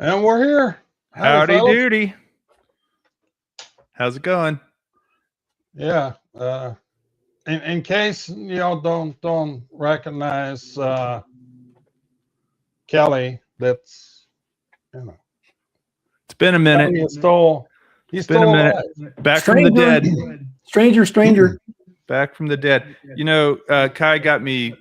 And we're here. Howdy doody. How's it going? Yeah. In case y'all don't recognize Kelly, that's it's been a minute. He's still alive. Back from the dead. Stranger. Back from the dead. You know, Kai got me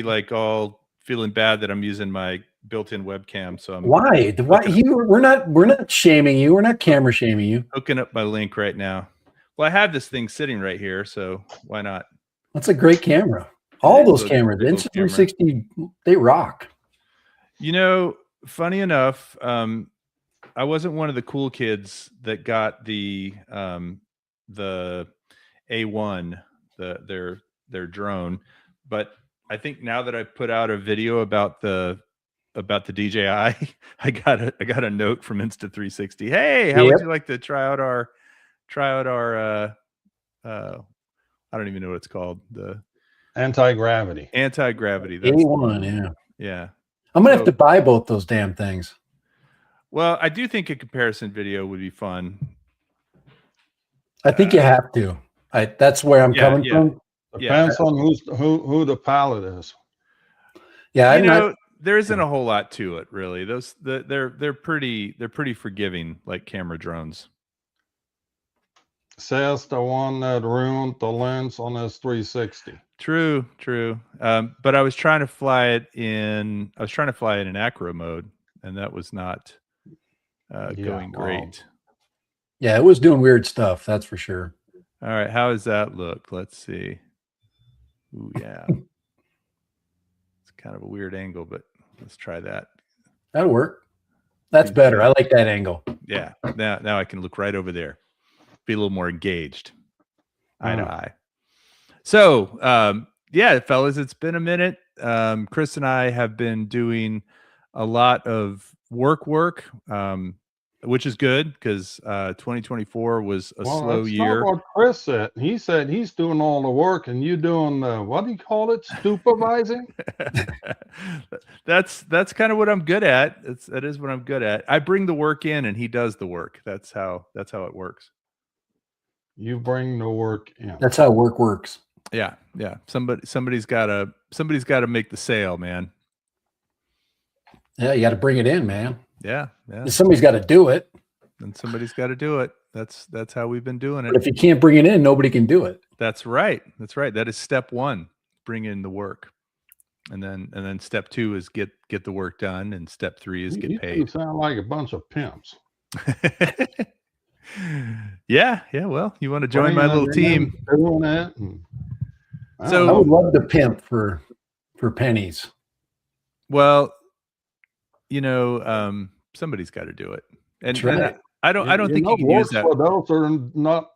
like all feeling bad that I'm using my built-in webcam. So I'm why? We're not shaming you. We're not camera shaming you. Hooking up my link right now. Well, I have this thing sitting right here, so why not? That's a great camera. All those cameras, Insta360, they rock. You know, funny enough, I wasn't one of the cool kids that got the A1, their drone, but I think now that I've put out a video about the DJI, I got a note from Insta360. Hey, how would you like to try out our I don't even know what it's called. The anti-gravity. A1, yeah. I'm gonna have to buy both those damn things. Well, I do think a comparison video would be fun. I think you have to. That's where I'm coming from. Depends on who the pilot is. Yeah, there isn't a whole lot to it, really. They're pretty forgiving, like camera drones. Says the one that ruined the lens on his 360. True. But I was trying to fly it in acro mode, and that was not going great. Yeah, it was doing weird stuff, that's for sure. All right, how does that look? Let's see. Ooh, yeah. It's kind of a weird angle, but let's try that. That'll work. That's better. I like that angle. Yeah. Now I can look right over there. Be a little more engaged. Eye to eye. So, yeah, fellas, it's been a minute. Chris and I have been doing a lot of work, which is good because 2024 was a slow year. Not what Chris said. He said he's doing all the work and you doing what do you call it? Supervising? That's kind of what I'm good at. That is what I'm good at. I bring the work in and he does the work. That's how it works. You bring the work in. That's how work works. Yeah. Somebody's gotta make the sale, man. Yeah, you got to bring it in, man. Yeah. Somebody's got to do it. And somebody's got to do it. That's how we've been doing it. But if you can't bring it in, nobody can do it. That's right. That is step one. Bring in the work. And then step two is get the work done, and step three is get paid. You sound like a bunch of pimps. Yeah. Well, you want to join my little team? Doing that. So I would love to pimp for pennies. Well, somebody's got to do it, and I don't think you can use that. For those who are not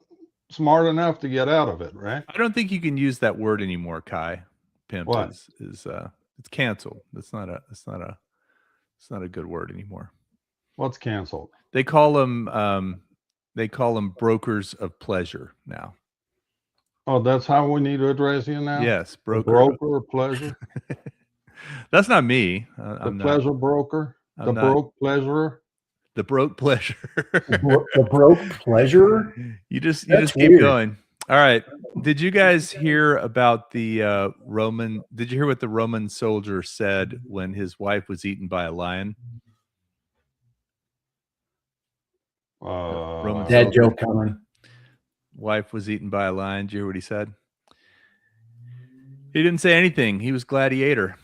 smart enough to get out of it, right? I don't think you can use that word anymore, Kai. Pimp is it's canceled. It's not a good word anymore. What's canceled? They call them brokers of pleasure now. Oh, that's how we need to address you now? Yes, broker of pleasure. That's not me. The pleasure broker. The broke pleasurer. The broke pleasure. The broke pleasure. You just keep going. All right. Did you guys hear about the Roman? Did you hear what the Roman soldier said when his wife was eaten by a lion? Dad joke coming. Wife was eaten by a lion. Did you hear what he said? He didn't say anything. He was glad he ate her.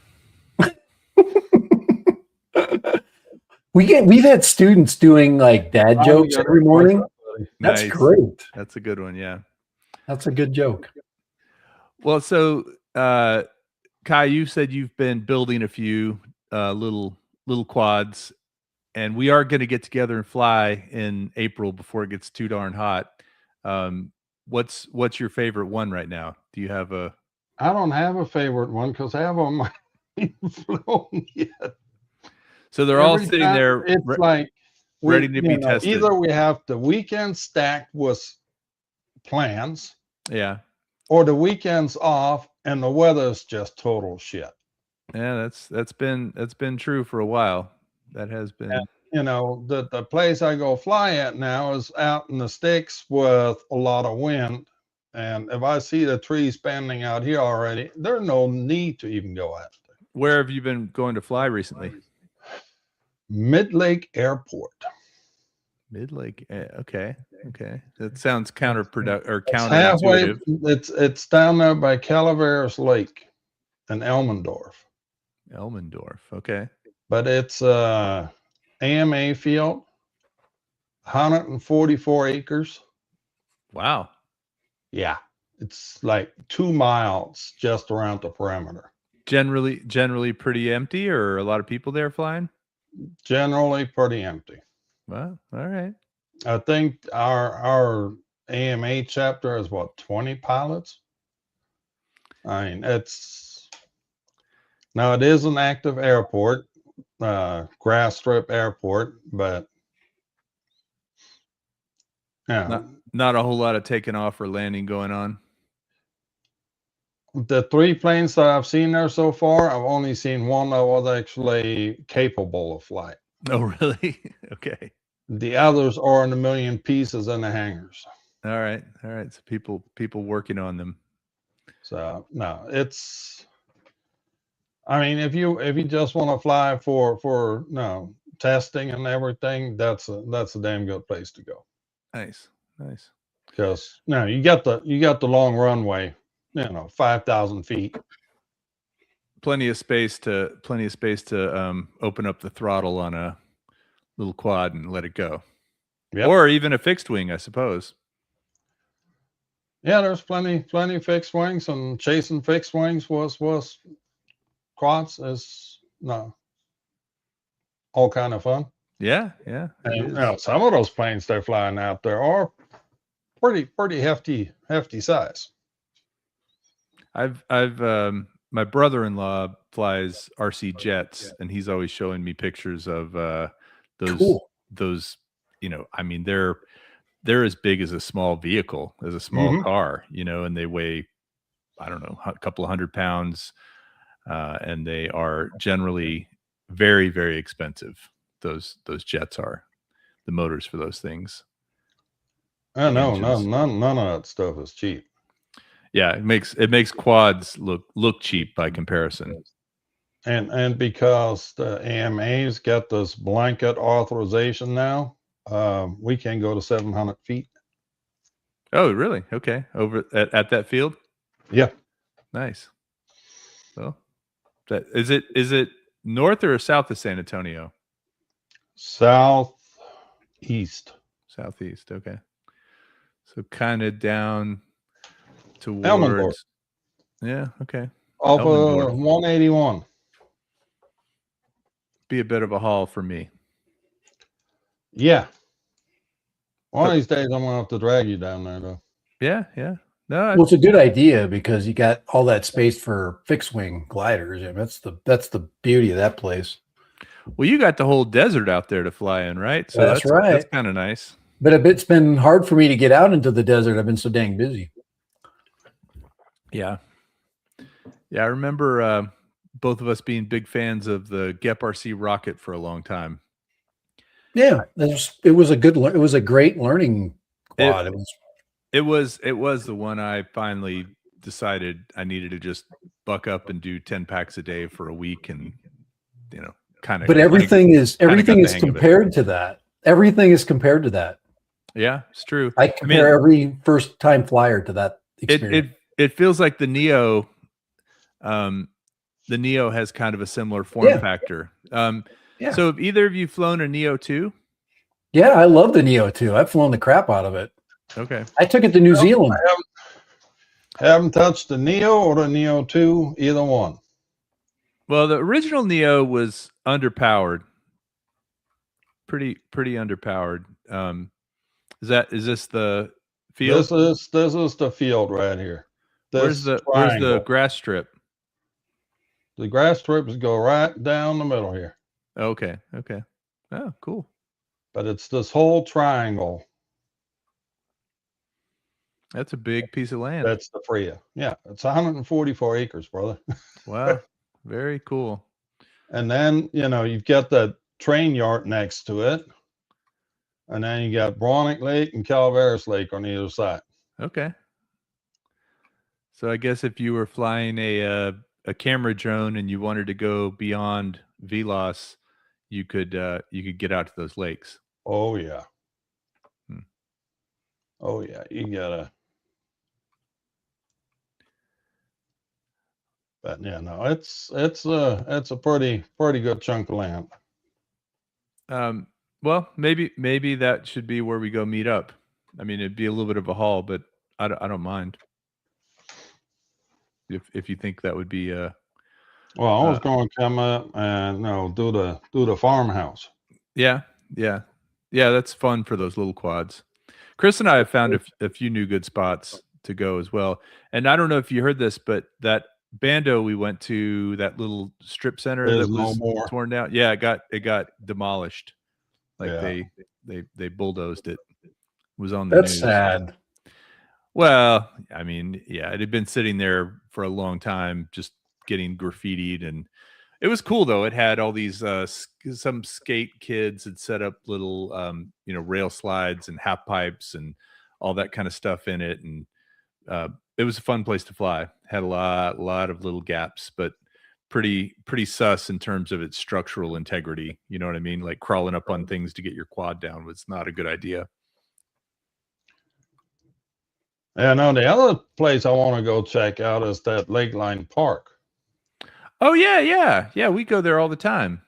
We've had students doing like dad jokes every morning. That's great. That's a good one. Yeah. That's a good joke. Well, so Kai, you said you've been building a few little quads, and we are going to get together and fly in April before it gets too darn hot. What's your favorite one right now? Do you have a? I don't have a favorite one because I haven't flown yet. So they're all sitting there. It's like ready to be tested. Either we have the weekend stacked with plans, or the weekend's off and the weather's just total shit. Yeah, that's been true for a while. That has been. you know, the place I go fly at now is out in the sticks with a lot of wind. And if I see the trees bending out here already, there's no need to even go out there. Where have you been going to fly recently? Mid-Lake Airport. Mid-Lake. Okay. That sounds counterproductive or It's counterintuitive. halfway. It's down there by Calaveras Lake in Elmendorf. Okay. But it's AMA field, 144 acres. Wow. Yeah, it's like 2 miles just around the perimeter. Generally pretty empty, or a lot of people there flying? Generally pretty empty. Well, all right. I think our AMA chapter is what, 20 pilots? I mean, it is an active airport, grass strip airport, but yeah, not a whole lot of taking off or landing going on. The 3 planes that I've seen there so far, I've only seen one that was actually capable of flight. Oh, really? Okay. The others are in a million pieces in the hangars. All right. So people working on them. So no, it's. I mean, if you just want to fly for testing and everything, that's a damn good place to go. Nice. Because you got the long runway, 5,000 feet. Plenty of space to open up the throttle on a little quad and let it go. Yep. Or even a fixed wing, I suppose. Yeah, there's plenty fixed wings, and chasing fixed wings was quads is all kind of fun. Yeah. And some of those planes they're flying out there are pretty hefty size. I've my brother-in-law flies RC jets, and he's always showing me pictures of those. Cool. Those, I mean, they're as big as a small vehicle, as a small car, and they weigh, I don't know, a couple of 100 pounds, and they are generally very, very expensive. Those jets are, the motors for those things. I know, none of that stuff is cheap. Yeah, it makes quads look cheap by comparison. And because the AMA's got this blanket authorization now, we can go to 700 feet. Oh, really? Okay. Over at that field? Yeah. Nice. Well, is it north or south of San Antonio? Southeast. Southeast. Okay. So kind of down towards Elmendorf. Yeah. Okay. Off of 181. Be a bit of a haul for me. Yeah. One of these days I'm gonna have to drag you down there, though. Yeah. No, well, it's a good idea because you got all that space for fixed wing gliders. I mean, that's the beauty of that place. Well, you got the whole desert out there to fly in, right? So that's right. That's kind of nice. But it's been hard for me to get out into the desert. I've been so dang busy. Yeah. I remember both of us being big fans of the GEP RC rocket for a long time. Yeah, it was a great learning quad. It was the one I finally decided I needed to just buck up and do 10 packs a day for a week, and kind of. But everything is compared to that. Everything is compared to that. Yeah, it's true. I compare every first time flyer to that experience. It feels like the Neo. The Neo has kind of a similar form factor. Yeah. So have either of you flown a Neo 2? Yeah, I love the Neo 2. I've flown the crap out of it. Okay. I took it to New Zealand. I haven't touched the Neo or the Neo 2, either one. Well, the original Neo was underpowered. Pretty underpowered. Is this the field? This is the field right here. Where's the grass strip? The grass strips go right down the middle here. Okay. Oh, cool. But it's this whole triangle. That's a big piece of land. That's the FRIA. Yeah, it's 144 acres, brother. Wow. Very cool. And then, you've got that train yard next to it. And then you got Bronick Lake and Calaveras Lake on either side. Okay. So I guess if you were flying a camera drone and you wanted to go beyond VLOS, you could get out to those lakes. Oh yeah. Hmm. Oh yeah. You gotta. But yeah, no, it's a pretty good chunk of land. Well, maybe that should be where we go meet up. I mean, it'd be a little bit of a haul, but I don't mind. If you think that would be Well, I was going to come up and do the farmhouse. Yeah. That's fun for those little quads. Chris and I have found a few new good spots to go as well. And I don't know if you heard this, but that Bando we went to, that little strip center There's that was no more. torn down. Yeah, it got demolished. Like Yeah. they bulldozed it. It was on the That's news. sad. Well, I mean, yeah, it had been sitting there for a long time, just getting graffitied, and it was cool though. It had all these some skate kids had set up little rail slides and half pipes and all that kind of stuff in it, and it was a fun place to fly. Had a lot of little gaps, but pretty sus in terms of its structural integrity. You know what I mean? Like crawling up on things to get your quad down was not a good idea. Yeah, no, the other place I want to go check out is that Lakeline Park. Oh yeah. We go there all the time.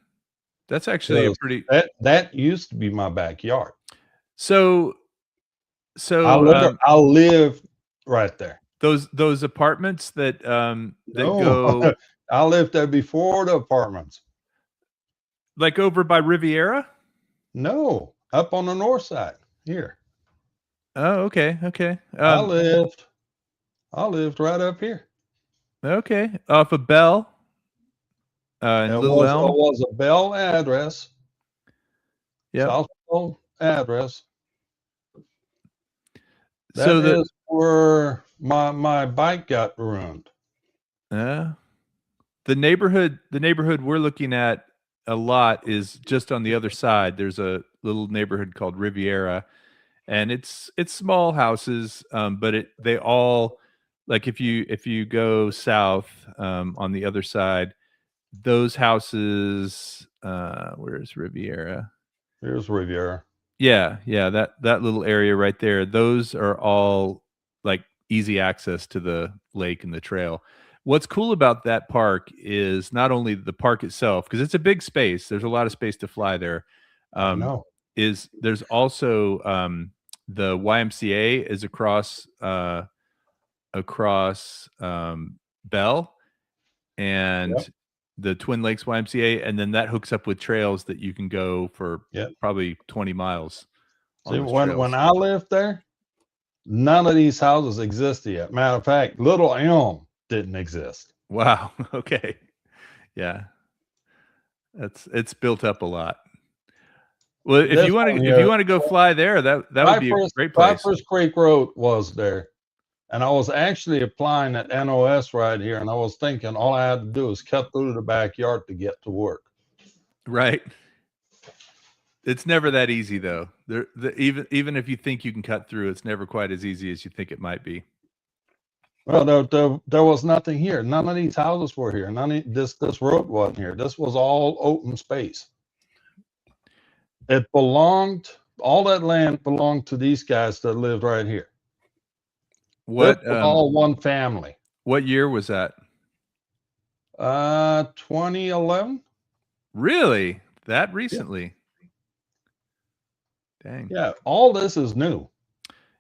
That's actually a pretty. That used to be my backyard. So I live right there. Those apartments that No. go. I lived there before the apartments. Like over by Riviera? No, up on the north side here. Oh, okay. I lived right up here. Okay, off of Bell. It Little Elm. was a Bell address. Yeah. South Bell address. So That is where my bike got ruined. The neighborhood we're looking at a lot is just on the other side. There's a little neighborhood called Riviera, and it's small houses, but they all, like if you go south on the other side, those houses. Where's Riviera? Here's Riviera. Yeah, that little area right there. Those are all like easy access to the lake and the trail. What's cool about that park is not only the park itself, because it's a big space. There's a lot of space to fly there. No. There's also the YMCA is across Bell and the Twin Lakes YMCA, and then that hooks up with trails that you can go for probably 20 miles. See, when I lived there, none of these houses existed yet. Matter of fact, Little Elm didn't exist. Wow. Okay. Yeah. It's built up a lot. Well, if you want to go fly there, that would be a great place. Cypress Creek Road was there. And I was actually applying at NOS right here, and I was thinking all I had to do is cut through the backyard to get to work. Right. It's never that easy, though. Even if you think you can cut through, it's never quite as easy as you think it might be. Well, there was nothing here. None of these houses were here. This road wasn't here. This was all open space. All that land belonged to these guys that lived right here. What all one family. What year was that? 2011. Really? That recently? Yeah. Dang. Yeah, all this is new.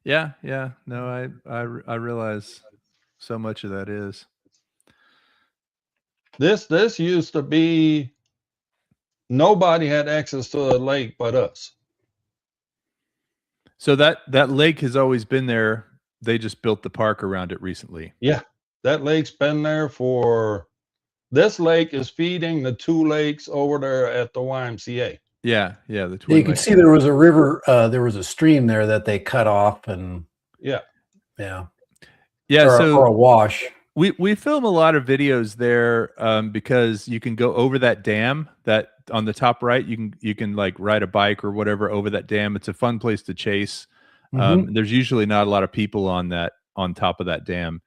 Yeah. No, I realize so much of that is. This used to be, nobody had access to the lake but us. So that lake has always been there. They just built the park around it recently. Yeah, that lake's been there this lake is feeding the two lakes over there at the YMCA. Yeah, the Twin You can see there was a river, there was a stream there that they cut off, and yeah. Or a wash. We film a lot of videos there because you can go over that dam, that on the top right, you can like ride a bike or whatever over that dam. It's a fun place to chase. There's usually not a lot of people on top of that dam.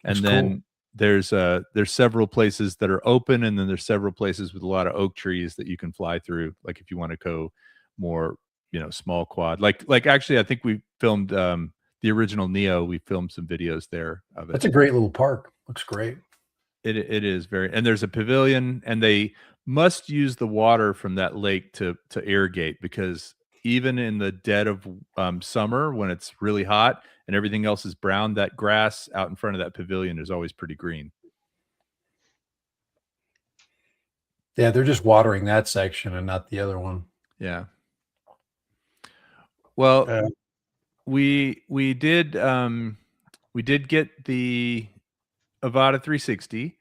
And That's then cool. there's several places that are open, and then there's several places with a lot of oak trees that you can fly through. Like if you want to go more, small quad. Like actually, I think we filmed the original Neo. We filmed some videos there of it. That's a great little park. Looks great. It is and there's a pavilion, and they must use the water from that lake to irrigate, because even in the dead of summer when it's really hot and everything else is brown, that grass out in front of that pavilion is always pretty green. Yeah, they're just watering that section and not the other one. Yeah. Well, we did get the Avata 360,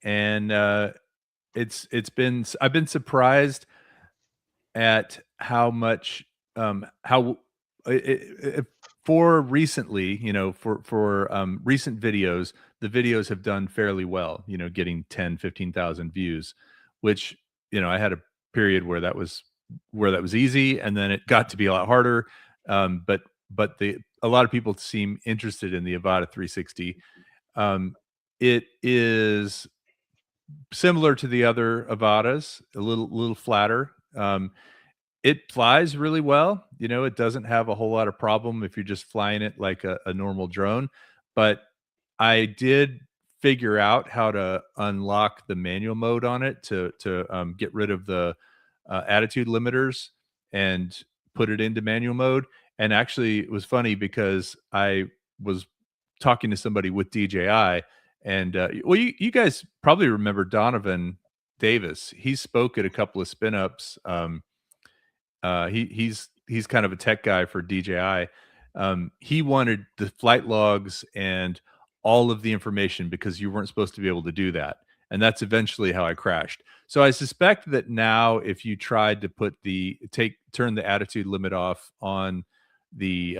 and I've been surprised at how much for recently, for recent videos, the videos have done fairly well, getting 10-15,000 views, which, I had a period where that was easy, and then it got to be a lot harder. But a lot of people seem interested in the Avata 360. It is similar to the other Avatas, a little flatter. It flies really well. It doesn't have a whole lot of problem if you're just flying it like a normal drone. But I did figure out how to unlock the manual mode on it to get rid of the attitude limiters and put it into manual mode. And actually, it was funny because I was talking to somebody with DJI, and well, you guys probably remember Donovan Davis. He spoke at a couple of spin ups. He's kind of a tech guy for DJI. He wanted the flight logs and all of the information because you weren't supposed to be able to do that. And that's eventually how I crashed. So I suspect that now if you tried to turn the attitude limit off on the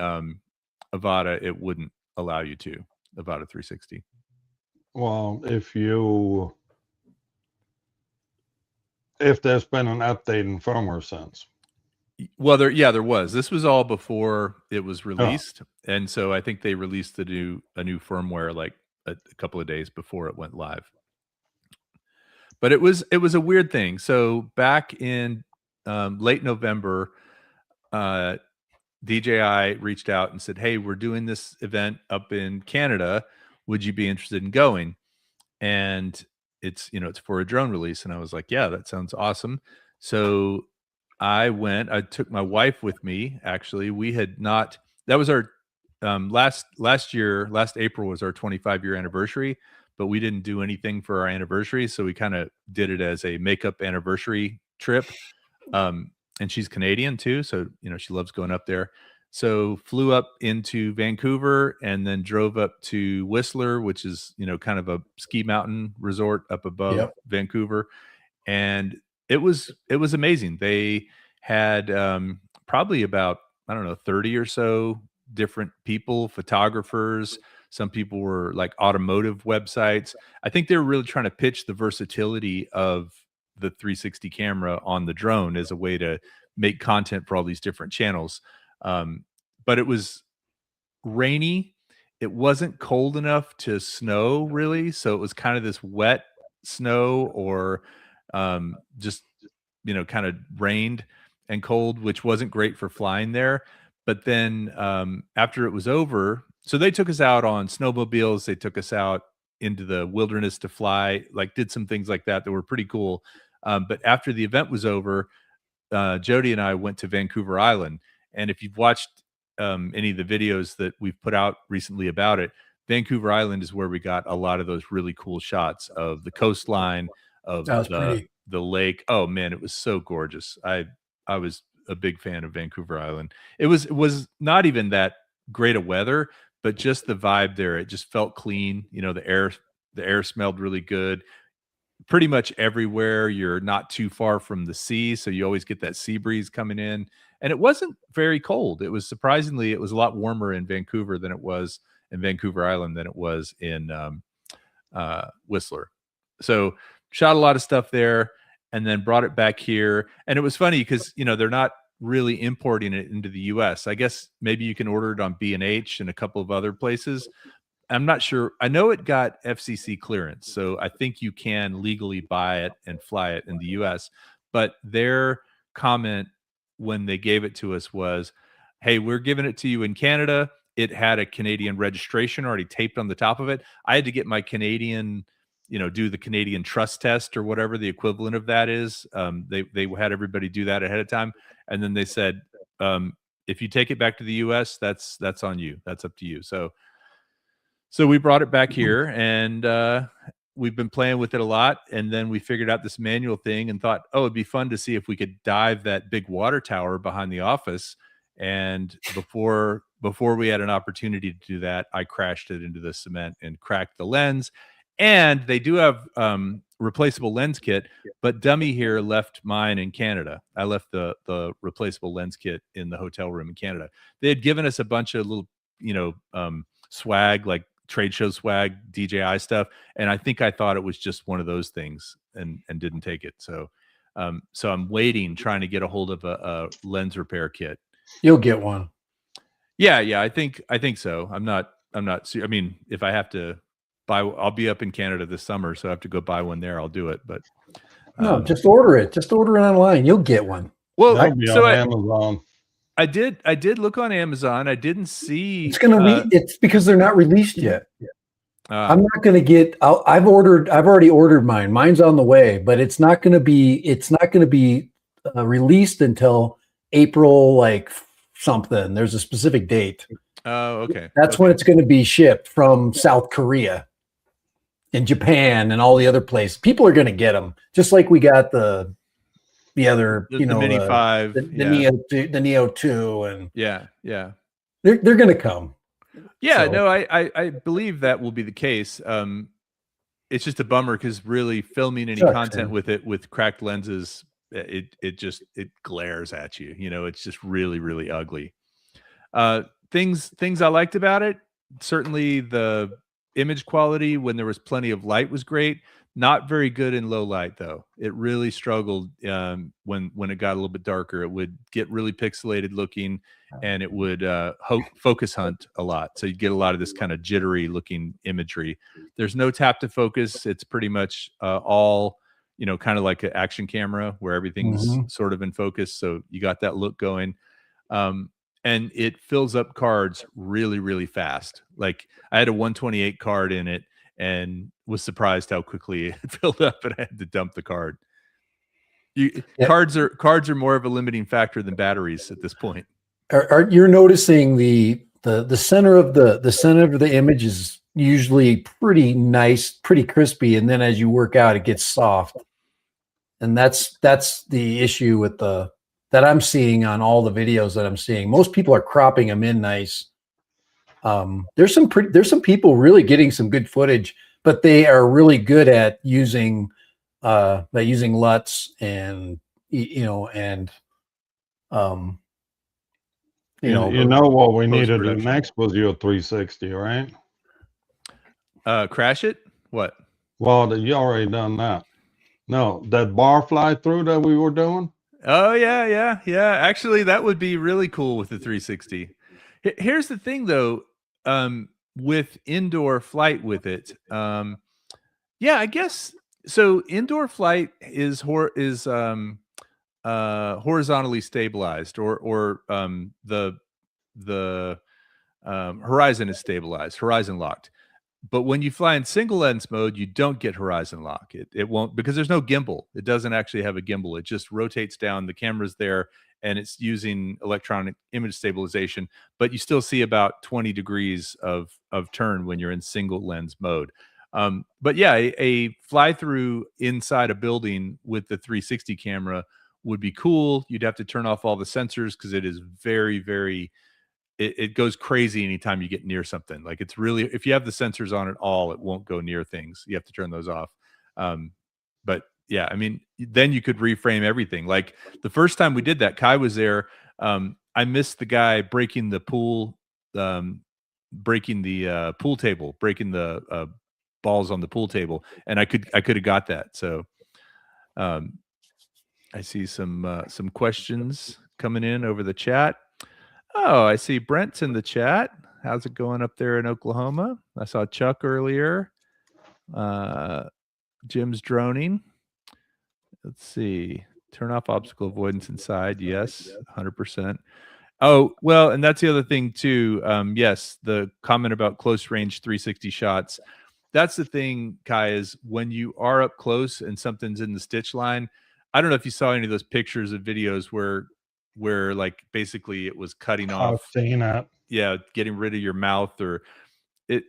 Avata, it wouldn't allow you to, Avata 360. Well, if there's been an update in firmware since. Well, there was. This was all before it was released, and so I think they released a new firmware like a couple of days before it went live. But it was a weird thing. So back in late November, DJI reached out and said, "Hey, we're doing this event up in Canada. Would you be interested in going?" And it's for a drone release, and I was like, "Yeah, that sounds awesome." So I went. I took my wife with me. Actually, we had not. That was our last April was our 25-year anniversary, but we didn't do anything for our anniversary, so we kind of did it as a makeup anniversary trip. And she's Canadian too, so she loves going up there. So flew up into Vancouver and then drove up to Whistler, which is kind of a ski mountain resort up above Vancouver, and it was amazing. They had probably about 30 or so different people, photographers. Some people were like automotive websites. I think they were really trying to pitch the versatility of the 360 camera on the drone as a way to make content for all these different channels. But it was rainy. It wasn't cold enough to snow really. So it was kind of this wet snow, or just, kind of rained and cold, which wasn't great for flying there. But then after it was over, so they took us out on snowmobiles. They took us out into the wilderness to fly, like did some things like that were pretty cool. But after the event was over, Jody and I went to Vancouver Island. And if you've watched any of the videos that we've put out recently about it, Vancouver Island is where we got a lot of those really cool shots of the coastline, of the lake. Oh man, it was so gorgeous. I was a big fan of Vancouver Island. It was not even that great of weather, but just the vibe there. It just felt clean. The air smelled really good. Pretty much everywhere. You're not too far from the sea, so you always get that sea breeze coming in. And it wasn't very cold. It was a lot warmer in Vancouver than it was in Vancouver Island than it was in Whistler. So shot a lot of stuff there. and then brought it back here. And it was funny because, you know, they're not really importing it into the US. I guess maybe you can order it on B&H and a couple of other places. I'm not sure. I know it got FCC clearance, so I think you can legally buy it and fly it in the US. But their comment when they gave it to us was, hey, we're giving it to you in Canada. It had a Canadian registration already taped on the top of it. I had to get my Canadian, you know, do the Canadian trust test or whatever the equivalent of that is. They had everybody do that ahead of time. And then they said, if you take it back to the US, that's on you. That's up to you. So we brought it back here, and we've been playing with it a lot. And then we figured out this manual thing and thought, oh, it'd be fun to see if we could dive that big water tower behind the office. And before we had an opportunity to do that, I crashed it into the cement and cracked the lens. And they do have replaceable lens kit, but Dummy here left mine in Canada. I left the replaceable lens kit in the hotel room in Canada. They had given us a bunch of little, you know, swag, like trade show swag, DJI stuff, and I think I thought it was just one of those things and didn't take it. So I'm waiting, trying to get a hold of a lens repair kit. You'll get one. Yeah, I think so. I'm not I mean, if I have to buy, I'll be up in Canada this summer, so I have to go buy one there, I'll do it. But no, just order it. Just order it online. You'll get one. Well, so on Amazon. I did look on Amazon. I didn't see. It's gonna it's because they're not released yet. I'm not gonna get. I've already ordered mine. Mine's on the way, but it's not gonna be released until April, like something. There's a specific date. Oh, okay. That's when it's going to be shipped from South Korea and Japan and all the other places. People are going to get them, just like we got the other, the Mini 5, the Neo 2, and yeah, they're going to come. Yeah, so. No, I believe that will be the case. It's just a bummer because really filming any content with it with cracked lenses, it glares at you. You know, it's just really, really ugly. Things I liked about it, certainly the image quality when there was plenty of light was great. Not very good in low light though. It really struggled when it got a little bit darker. It would get really pixelated looking, and it would focus hunt a lot. So you'd get a lot of this kind of jittery looking imagery. There's no tap to focus. It's pretty much all, you know, kind of like an action camera where everything's sort of in focus. So you got that look going. And it fills up cards really, really fast. Like I had a 128 card in it and was surprised how quickly it filled up, and I had to dump the card. Cards are more of a limiting factor than batteries at this point. You're noticing the center of the image is usually pretty nice, pretty crispy, and then as you work out, it gets soft. And that's the issue with that I'm seeing on all the videos that I'm seeing. Most people are cropping them in nice. There's some people really getting some good footage, but they are really good at using LUTs and you know what we needed to do next was your 360, right? Crash it? What? Well, you already done that. No, that bar fly through that we were doing. Oh yeah. Actually, that would be really cool with the 360. Here's the thing, though, with indoor flight with it. Yeah, I guess so. Indoor flight is horizontally stabilized, or the horizon is stabilized, horizon locked. But when you fly in single lens mode, you don't get horizon lock. It won't, because there's no gimbal. It doesn't actually have a gimbal. It just rotates down. The camera's there, and it's using electronic image stabilization. But you still see about 20 degrees of turn when you're in single lens mode. But yeah, a fly through inside a building with the 360 camera would be cool. You'd have to turn off all the sensors because it is very, very. It goes crazy anytime you get near something. Like, it's really, if you have the sensors on at all, it won't go near things. You have to turn those off. But yeah, I mean, then you could reframe everything. Like the first time we did that, Kai was there. I missed the guy breaking the pool, breaking the pool table, breaking the balls on the pool table, and I could have got that. So I see some questions coming in over the chat. Oh, I see Brent's in the chat. How's it going up there in Oklahoma? I saw Chuck earlier. Jim's droning. Let's see. Turn off obstacle avoidance inside. Yes, 100%. Oh, well, and that's the other thing too. Yes, the comment about close range 360 shots. That's the thing, Kai, is when you are up close and something's in the stitch line. I don't know if you saw any of those pictures of videos where like basically it was cutting I've off, seen that. yeah, getting rid of your mouth, or it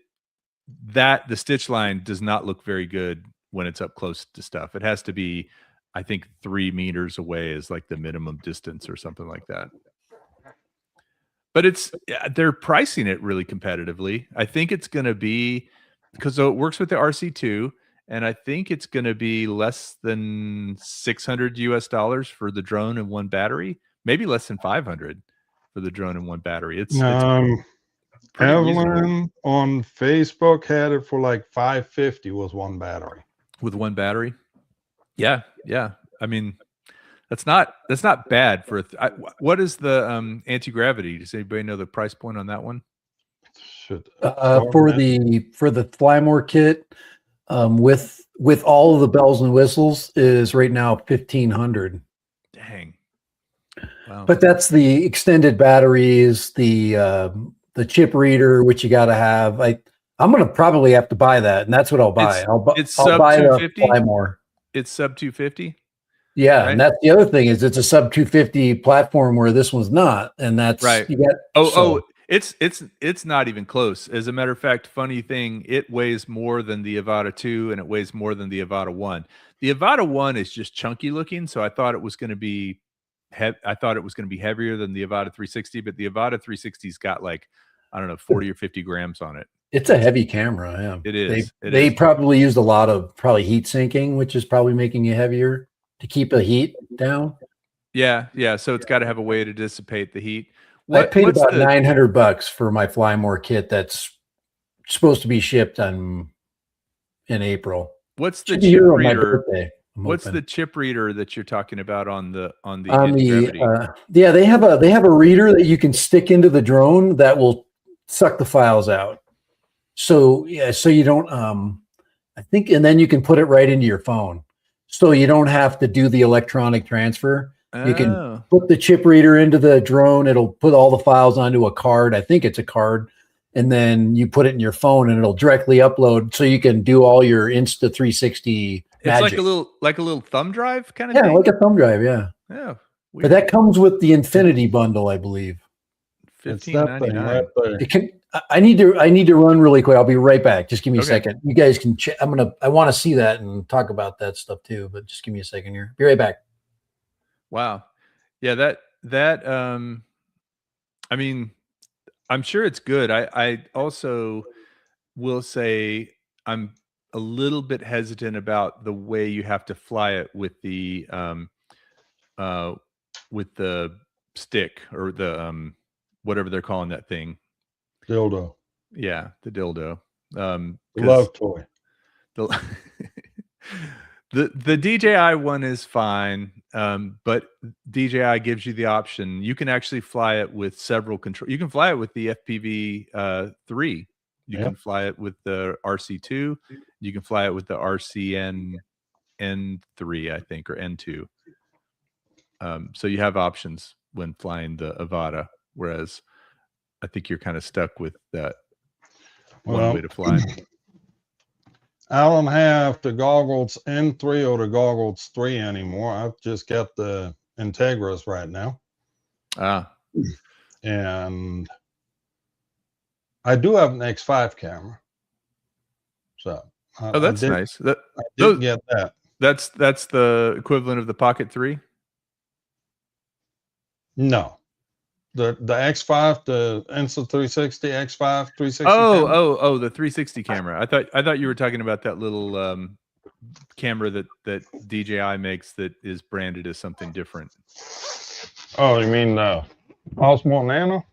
that the stitch line does not look very good when it's up close to stuff. It has to be, I think, 3 meters away is like the minimum distance or something like that. But they're pricing it really competitively. I think it's going to be, because it works with the RC2, and I think it's going to be less than $600 for the drone and one battery, maybe less than 500 for the drone and one battery. It's pretty reasonable. Evelyn on Facebook had it for like 550 with one battery. With one battery? Yeah. I mean, that's not bad for what is the anti-gravity? Does anybody know the price point on that one? For the Flymore kit, with all of the bells and whistles, is right now 1,500. Dang. Wow. But that's the extended batteries, the chip reader, which you got to have. I'm gonna probably have to buy that, and that's what I'll buy. I'll buy the Flymore. It's sub 250. Yeah, right? And that's the other thing, is it's a sub 250 platform where this one's not, and that's right. It's not even close. As a matter of fact, funny thing, it weighs more than the Avata 2 and it weighs more than the Avata 1. The Avata 1 is just chunky looking, so I thought it was going to be heavier than the Avata 360, but the Avata 360's got like, I don't know, 40 or 50 grams on it. It's a heavy camera. Yeah, it is. They probably used a lot of heat sinking, which is probably making you heavier to keep the heat down. Yeah. So it's got to have a way to dissipate the heat. I paid about $900 for my Flymore kit that's supposed to be shipped in April. What's the chip reader? What's the chip reader that you're talking about on the anti-gravity? Yeah, they have a reader that you can stick into the drone that will suck the files out. So you don't I think, and then you can put it right into your phone. So you don't have to do the electronic transfer. You can put the chip reader into the drone. It'll put all the files onto a card. I think it's a card. And then you put it in your phone and it'll directly upload, so you can do all your Insta 360 magic. It's like a little thumb drive kind of thing? Yeah, like a thumb drive, yeah. Yeah. But that comes with the Infinity bundle, I believe. $15.99. Right, I need to run really quick. I'll be right back. Just give me a second. You guys can check. I want to see that and talk about that stuff too, but just give me a second here. Be right back. Wow. Yeah, I mean, I'm sure it's good. I also will say I'm a little bit hesitant about the way you have to fly it with the stick, or the whatever they're calling that thing. Dildo. Yeah, the dildo. Love toy. The DJI one is fine, but DJI gives you the option. You can actually fly it with several control. You can fly it with the FPV 3. You can fly it with the RC2. You can fly it with the RCN N3, I think, or N2. So you have options when flying the Avata, whereas I think you're kind of stuck with that one way to fly. I don't have the goggles N3 or the goggles 3 anymore. I've just got the Integras right now. And I do have an X5 camera. So that's nice. I did get that. That's the equivalent of the Pocket 3? No. The X5, the Insta360 X5 360. Oh, the 360 camera. I thought you were talking about that little camera that DJI makes that is branded as something different. Oh, you mean the Osmo Nano?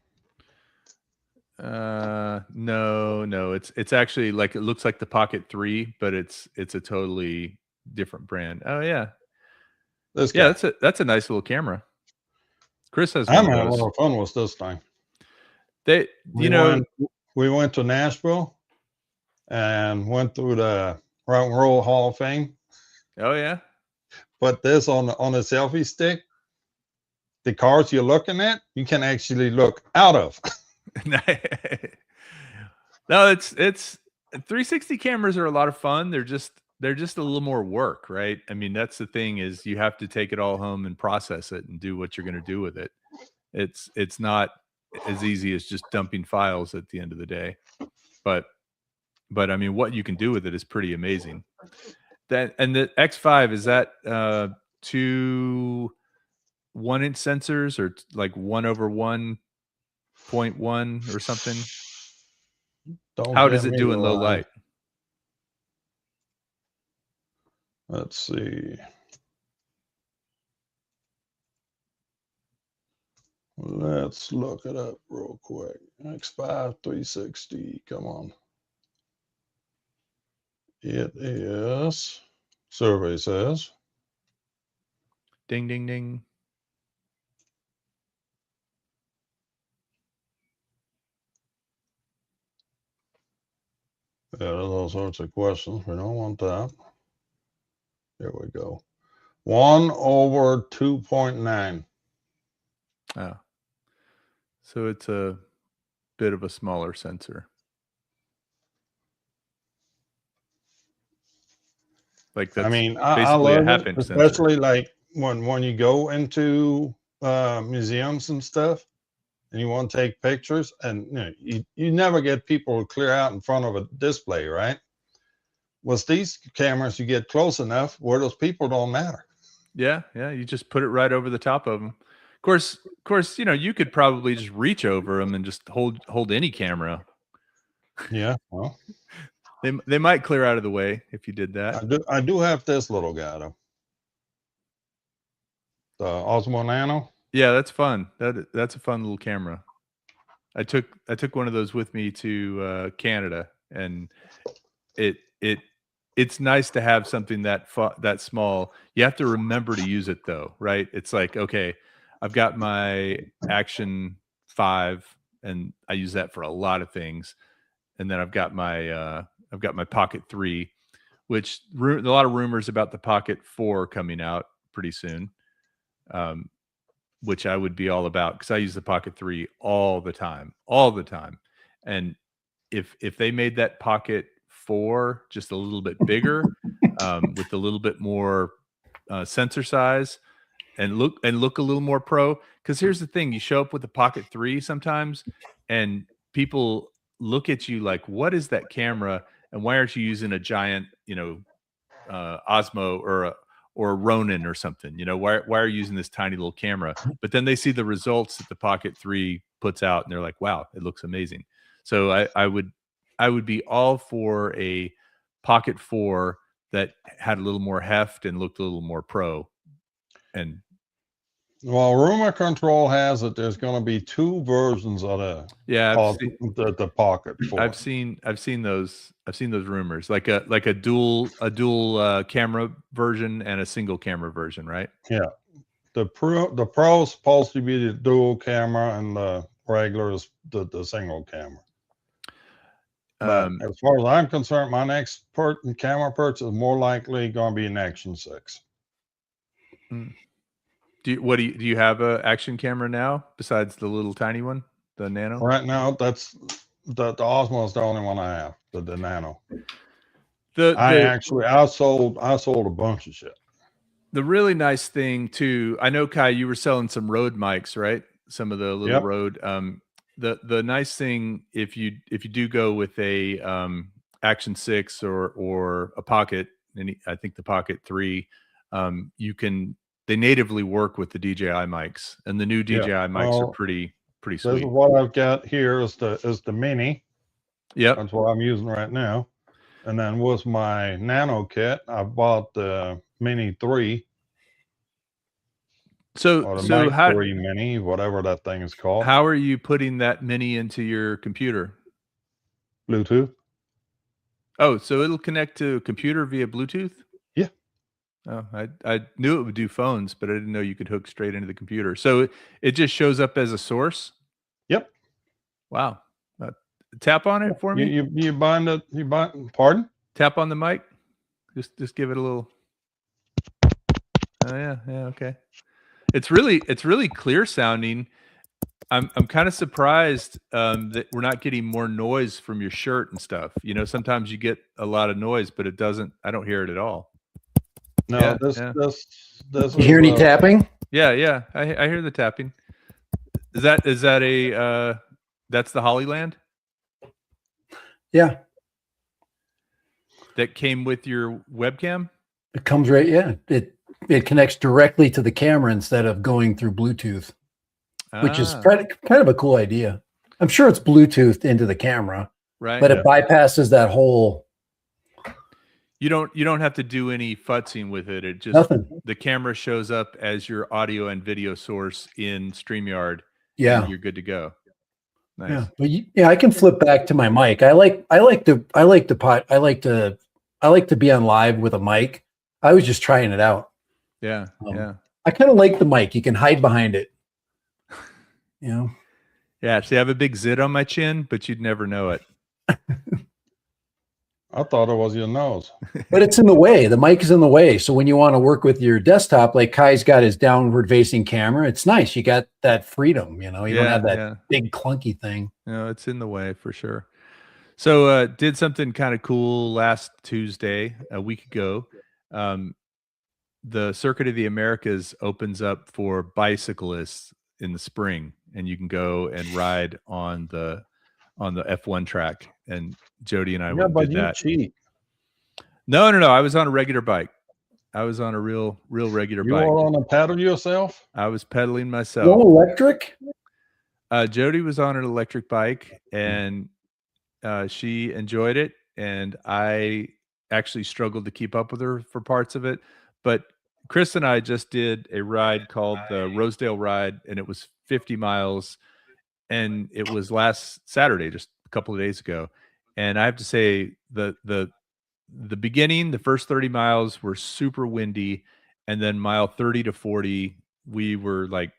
No. It's actually like, it looks like the Pocket 3, but it's a totally different brand. Oh yeah. This Yeah, guy. that's a nice little camera. Chris has I'm one of having a those. lot of fun with this thing. We went to Nashville and went through the Rock and Roll Hall of Fame. Oh yeah. Put this on a selfie stick. The cars you're looking at, you can actually look out of. No, it's 360 cameras are a lot of fun. They're just a little more work, right? I mean, that's the thing, is you have to take it all home and process it and do what you're going to do with it. It's not as easy as just dumping files at the end of the day. But I mean, what you can do with it is pretty amazing. And the X5, is that 2 1-inch sensors, or like 1/1.1 or something? How does it do in low light? Let's see. Let's look it up real quick. X5 360. Come on. It is, survey says, Ding, ding, ding. yeah, there's all sorts of questions. We don't want that. Here we go. 1/2.9. Oh. So it's a bit of a smaller sensor. Like that's I basically a love it, half-inch sensor. especially like when you go into museums and stuff, and you want to take pictures, and you never get people to clear out in front of a display, right? With these cameras, you get close enough where those people don't matter. Yeah, you just put it right over the top of them. Of course, you could probably just reach over them and just hold any camera. Yeah, well, they might clear out of the way if you did that. I do have this little guy though, the Osmo Nano. Yeah, that's fun. That's a fun little camera. I took one of those with me to Canada, and it's nice to have something that small. You have to remember to use it though, right? It's like, okay, I've got my Action 5, and I use that for a lot of things, and then I've got my Pocket 3, which a lot of rumors about the Pocket 4 coming out pretty soon. Which I would be all about, because I use the Pocket 3 all the time. And if they made that Pocket 4 just a little bit bigger, with a little bit more sensor size, and look a little more pro, because here's the thing: you show up with the Pocket 3 sometimes, and people look at you like, "What is that camera? And why aren't you using a giant, Osmo or a Ronin or something? Why are you using this tiny little camera?" But then they see the results that the Pocket 3 puts out, and they're like, "Wow, it looks amazing." So I would be all for a Pocket 4 that had a little more heft and looked a little more pro. And well, rumor control has it there's going to be 2 versions of the Pocket 4. I've seen those rumors, like a dual camera version and a single camera version, right? Yeah, the Pro is supposed to be the dual camera, and the regular is the single camera. But as far as I'm concerned, my next camera purchase is more likely going to be an Action 6. Do you have a action camera now besides the little tiny one, the Nano? Right now, that's the Osmo is the only one I have, the Nano. I sold a bunch of shit. The really nice thing too, I know, Kai, you were selling some Rode mics, right? Some of the little Rode. The nice thing, if you do go with a Action 6 or a Pocket, and I think the Pocket 3, they natively work with the DJI mics, and the new DJI mics are pretty sweet. This is what I've got here is the Mini. Yep. That's what I'm using right now. And then with my Nano kit, I bought the Mini 3. So 3 Mini, whatever that thing is called. How are you putting that Mini into your computer? Bluetooth. Oh, so it'll connect to a computer via Bluetooth? Yeah. Oh, I knew it would do phones, but I didn't know you could hook straight into the computer. So it just shows up as a source. Yep. Wow. Tap on it for me. You bind it. You bind. Pardon? Tap on the mic. Just give it a little. Oh yeah, okay. It's really clear sounding. I'm kind of surprised that we're not getting more noise from your shirt and stuff. You know, sometimes you get a lot of noise, but it doesn't. I don't hear it at all. No, Yeah, this. You hear any tapping? Yeah. I hear the tapping. Is that a that's the Hollyland? Yeah. That came with your webcam? It comes right. Yeah. It connects directly to the camera instead of going through Bluetooth, which is kind of a cool idea. I'm sure it's Bluetoothed into the camera, right? But it bypasses that whole. You don't have to do any futzing with it. It just Nothing. The camera shows up as your audio and video source in StreamYard. Yeah, and you're good to go. Nice. Yeah, but I can flip back to my mic. I like to be on live with a mic. I was just trying it out. Yeah. I kind of like the mic. You can hide behind it. You know. Yeah. See, I have a big zit on my chin, but you'd never know it. I thought it was your nose. But it's in the way. The mic is in the way. So when you want to work with your desktop, like Kai's got his downward facing camera, it's nice. You got that freedom, you know, you don't have that big clunky thing. No, it's in the way for sure. So did something kind of cool last Tuesday, a week ago. The Circuit of the Americas opens up for bicyclists in the spring, and you can go and ride on the F1 track. And Jody and I did that. Cheat. No. I was on a regular bike. I was on a real regular bike. You were on a pedal yourself? I was pedaling myself. No electric? Jody was on an electric bike, and she enjoyed it. And I actually struggled to keep up with her for parts of it. But Chris and I just did a ride called the Rosedale Ride, and it was 50 miles. And it was last Saturday, just a couple of days ago. And I have to say the beginning, the first 30 miles were super windy. And then mile 30 to 40, we were like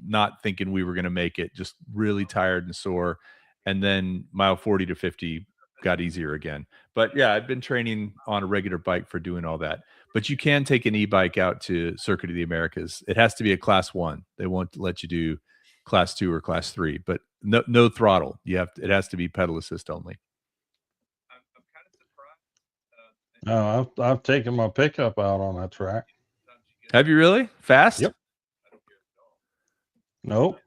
not thinking we were going to make it, just really tired and sore. And then mile 40 to 50 got easier again. But yeah, I've been training on a regular bike for doing all that. But you can take an e-bike out to Circuit of the Americas. It has to be a class 1. They won't let you do class 2 or class 3, but no throttle. It has to be pedal assist only. I'm kind No, of surprised. I've taken my pickup out on that track. Have you really? Fast? Yep. Nope.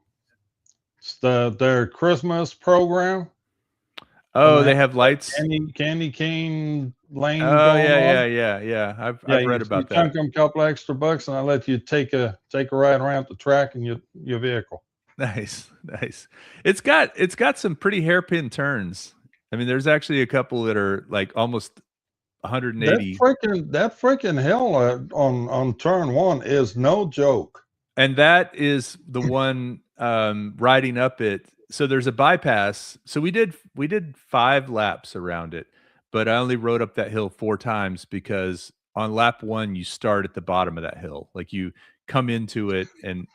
It's their Christmas program. Oh, they have lights. Candy cane lane. Oh yeah. I've read about that. Chunk them a couple extra bucks, and I let you take a ride around the track in your vehicle. Nice. It's got some pretty hairpin turns. I mean, there's actually a couple that are like almost 180. That freaking hill on turn 1 is no joke. And that is the one riding up it. So there's a bypass. So we did 5 laps around it, but I only rode up that hill 4 times because on lap 1 you start at the bottom of that hill. Like you come into it and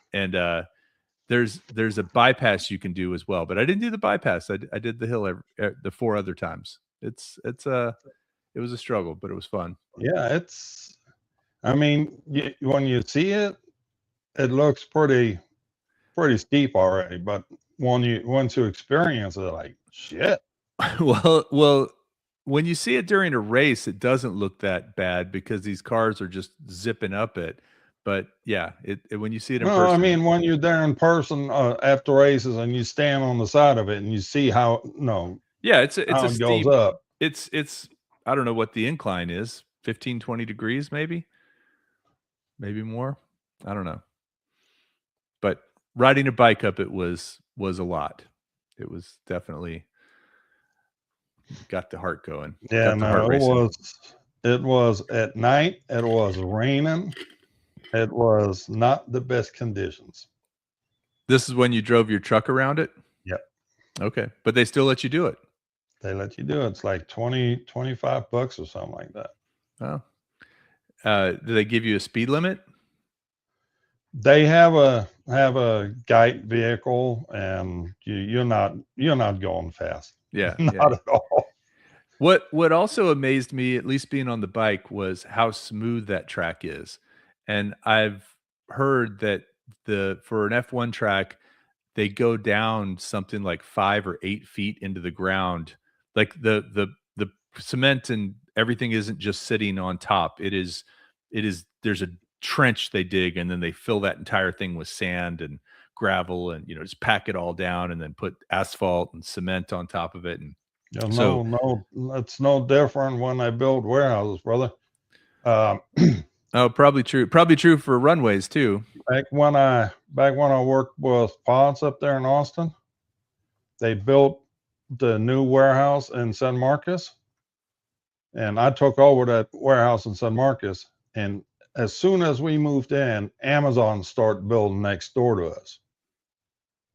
there's a bypass you can do as well. But I didn't do the bypass. I did the hill the 4 other times. It was a struggle, but it was fun. Yeah, when you see it, it looks pretty steep already, but once you experience it, like shit. Well, when you see it during a race, it doesn't look that bad because these cars are just zipping up it. But yeah, when you see it in person. I mean, when you're there in person after races and you stand on the side of it and you see how it goes up. It's I don't know what the incline is, 15, 20 degrees, maybe more. I don't know. But riding a bike up it was a lot. It was definitely got the heart going. Yeah, it was at night. It was raining. It was not the best conditions. This is when you drove your truck around it? Yep. Okay. But they still let you do it. They let you do it. It's like $20-25 or something like that. Oh. Do they give you a speed limit? They have a guide vehicle, and you're not going fast. Yeah, Not at all. What also amazed me, at least being on the bike, was how smooth that track is. And I've heard that for an F1 track, they go down something like 5 or 8 feet into the ground. Like the cement and everything isn't just sitting on top. It is there's a trench they dig, and then they fill that entire thing with sand and gravel, and just pack it all down, and then put asphalt and cement on top of it. And Yeah, so no, it's no different when I build warehouses, brother. oh, probably true for runways too. Back when I worked with Pods up there in Austin, they built the new warehouse in San Marcos, and I took over that warehouse in San Marcos. And as soon as we moved in, Amazon started building next door to us,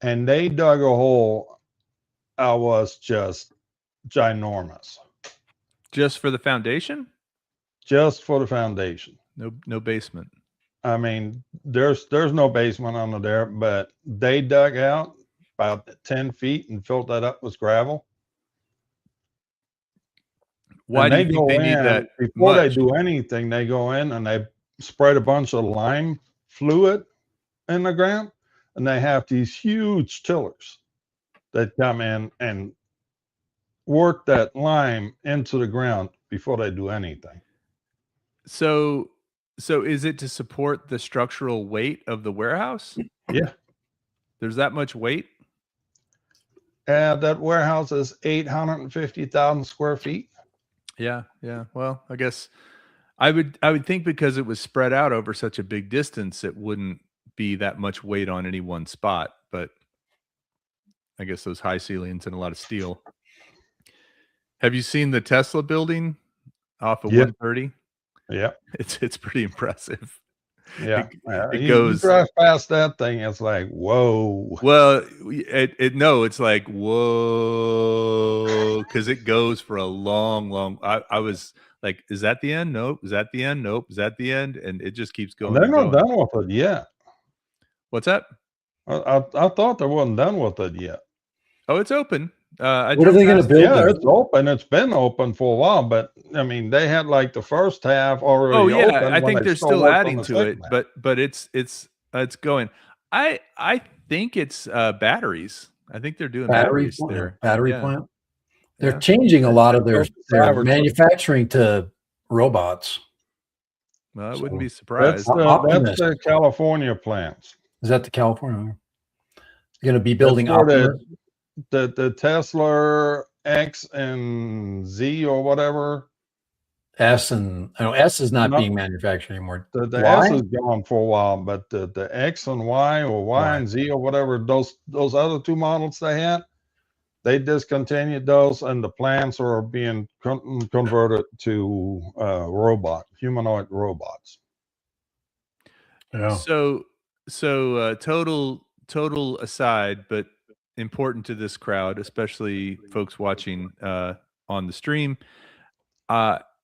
and they dug a hole. I was just ginormous. Just for the foundation? Just for the foundation. No basement. I mean, there's no basement under there, but they dug out about 10 feet and filled that up with gravel. Why do you think they need that before much? they do anything? They go in and they spread a bunch of lime fluid in the ground, and they have these huge tillers that come in and work that lime into the ground before they do anything. So is it to support the structural weight of the warehouse? Yeah. There's that much weight? That warehouse is 850,000 square feet. Yeah. Well, I guess I would think because it was spread out over such a big distance, it wouldn't be that much weight on any one spot. But I guess those high ceilings and a lot of steel. Have you seen the Tesla building off of 130? Yeah. It's pretty impressive. Yeah. It you goes drive past that thing, it's like, whoa. Well, it's like, whoa, because it goes for a long. I was like, is that the end? Nope. Is that the end? Nope. Is that the end? And it just keeps going. They're not done with it yet. What's that? I thought they wasn't done with it yet. Oh, it's open. What are they going to build? Yeah, it's open. It's been open for a while, but I mean, they had like the first half already. Oh yeah, open I think they're still adding to it, half. but it's going. I think it's batteries. I think they're doing batteries there. Battery plant. They're changing a lot of their manufacturing to robots. Well, I wouldn't be surprised. That's the California plants. Is that the California? You're going to be building Optimus? The Tesla X and Z or whatever. S is not being manufactured anymore. The S is gone for a while, but the X and Y or Y and Z or whatever, those other two models they had, they discontinued those, and the plants are being converted to humanoid robots. Yeah. So total aside, but important to this crowd, especially folks watching on the stream.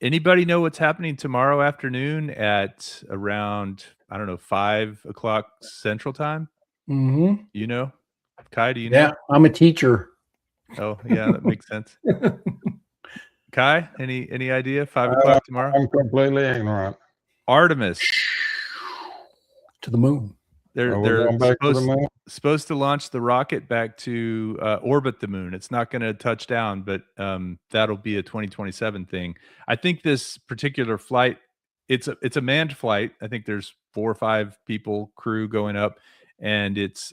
Anybody know what's happening tomorrow afternoon at around, 5 o'clock Central Time? Mm-hmm. You know, Kai, do you know? Yeah, I'm a teacher. Oh, yeah, that makes sense. Kai, any idea? 5 o'clock tomorrow? I'm completely ignorant. Artemis. To the moon. They're supposed to launch the rocket back to orbit the moon. It's not going to touch down, but that'll be a 2027 thing. I think this particular flight, it's a manned flight. I think there's 4 or 5 people, crew going up, and it's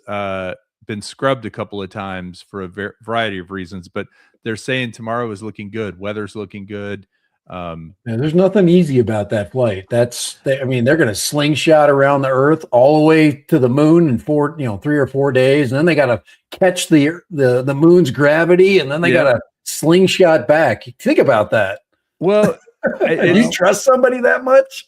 been scrubbed a couple of times for a variety of reasons. But they're saying tomorrow is looking good. Weather's looking good. There's nothing easy about that flight. They're going to slingshot around the Earth all the way to the moon in 3 or 4 days, and then they got to catch the moon's gravity, and then they got to slingshot back. Think about that. Well, do you trust somebody that much?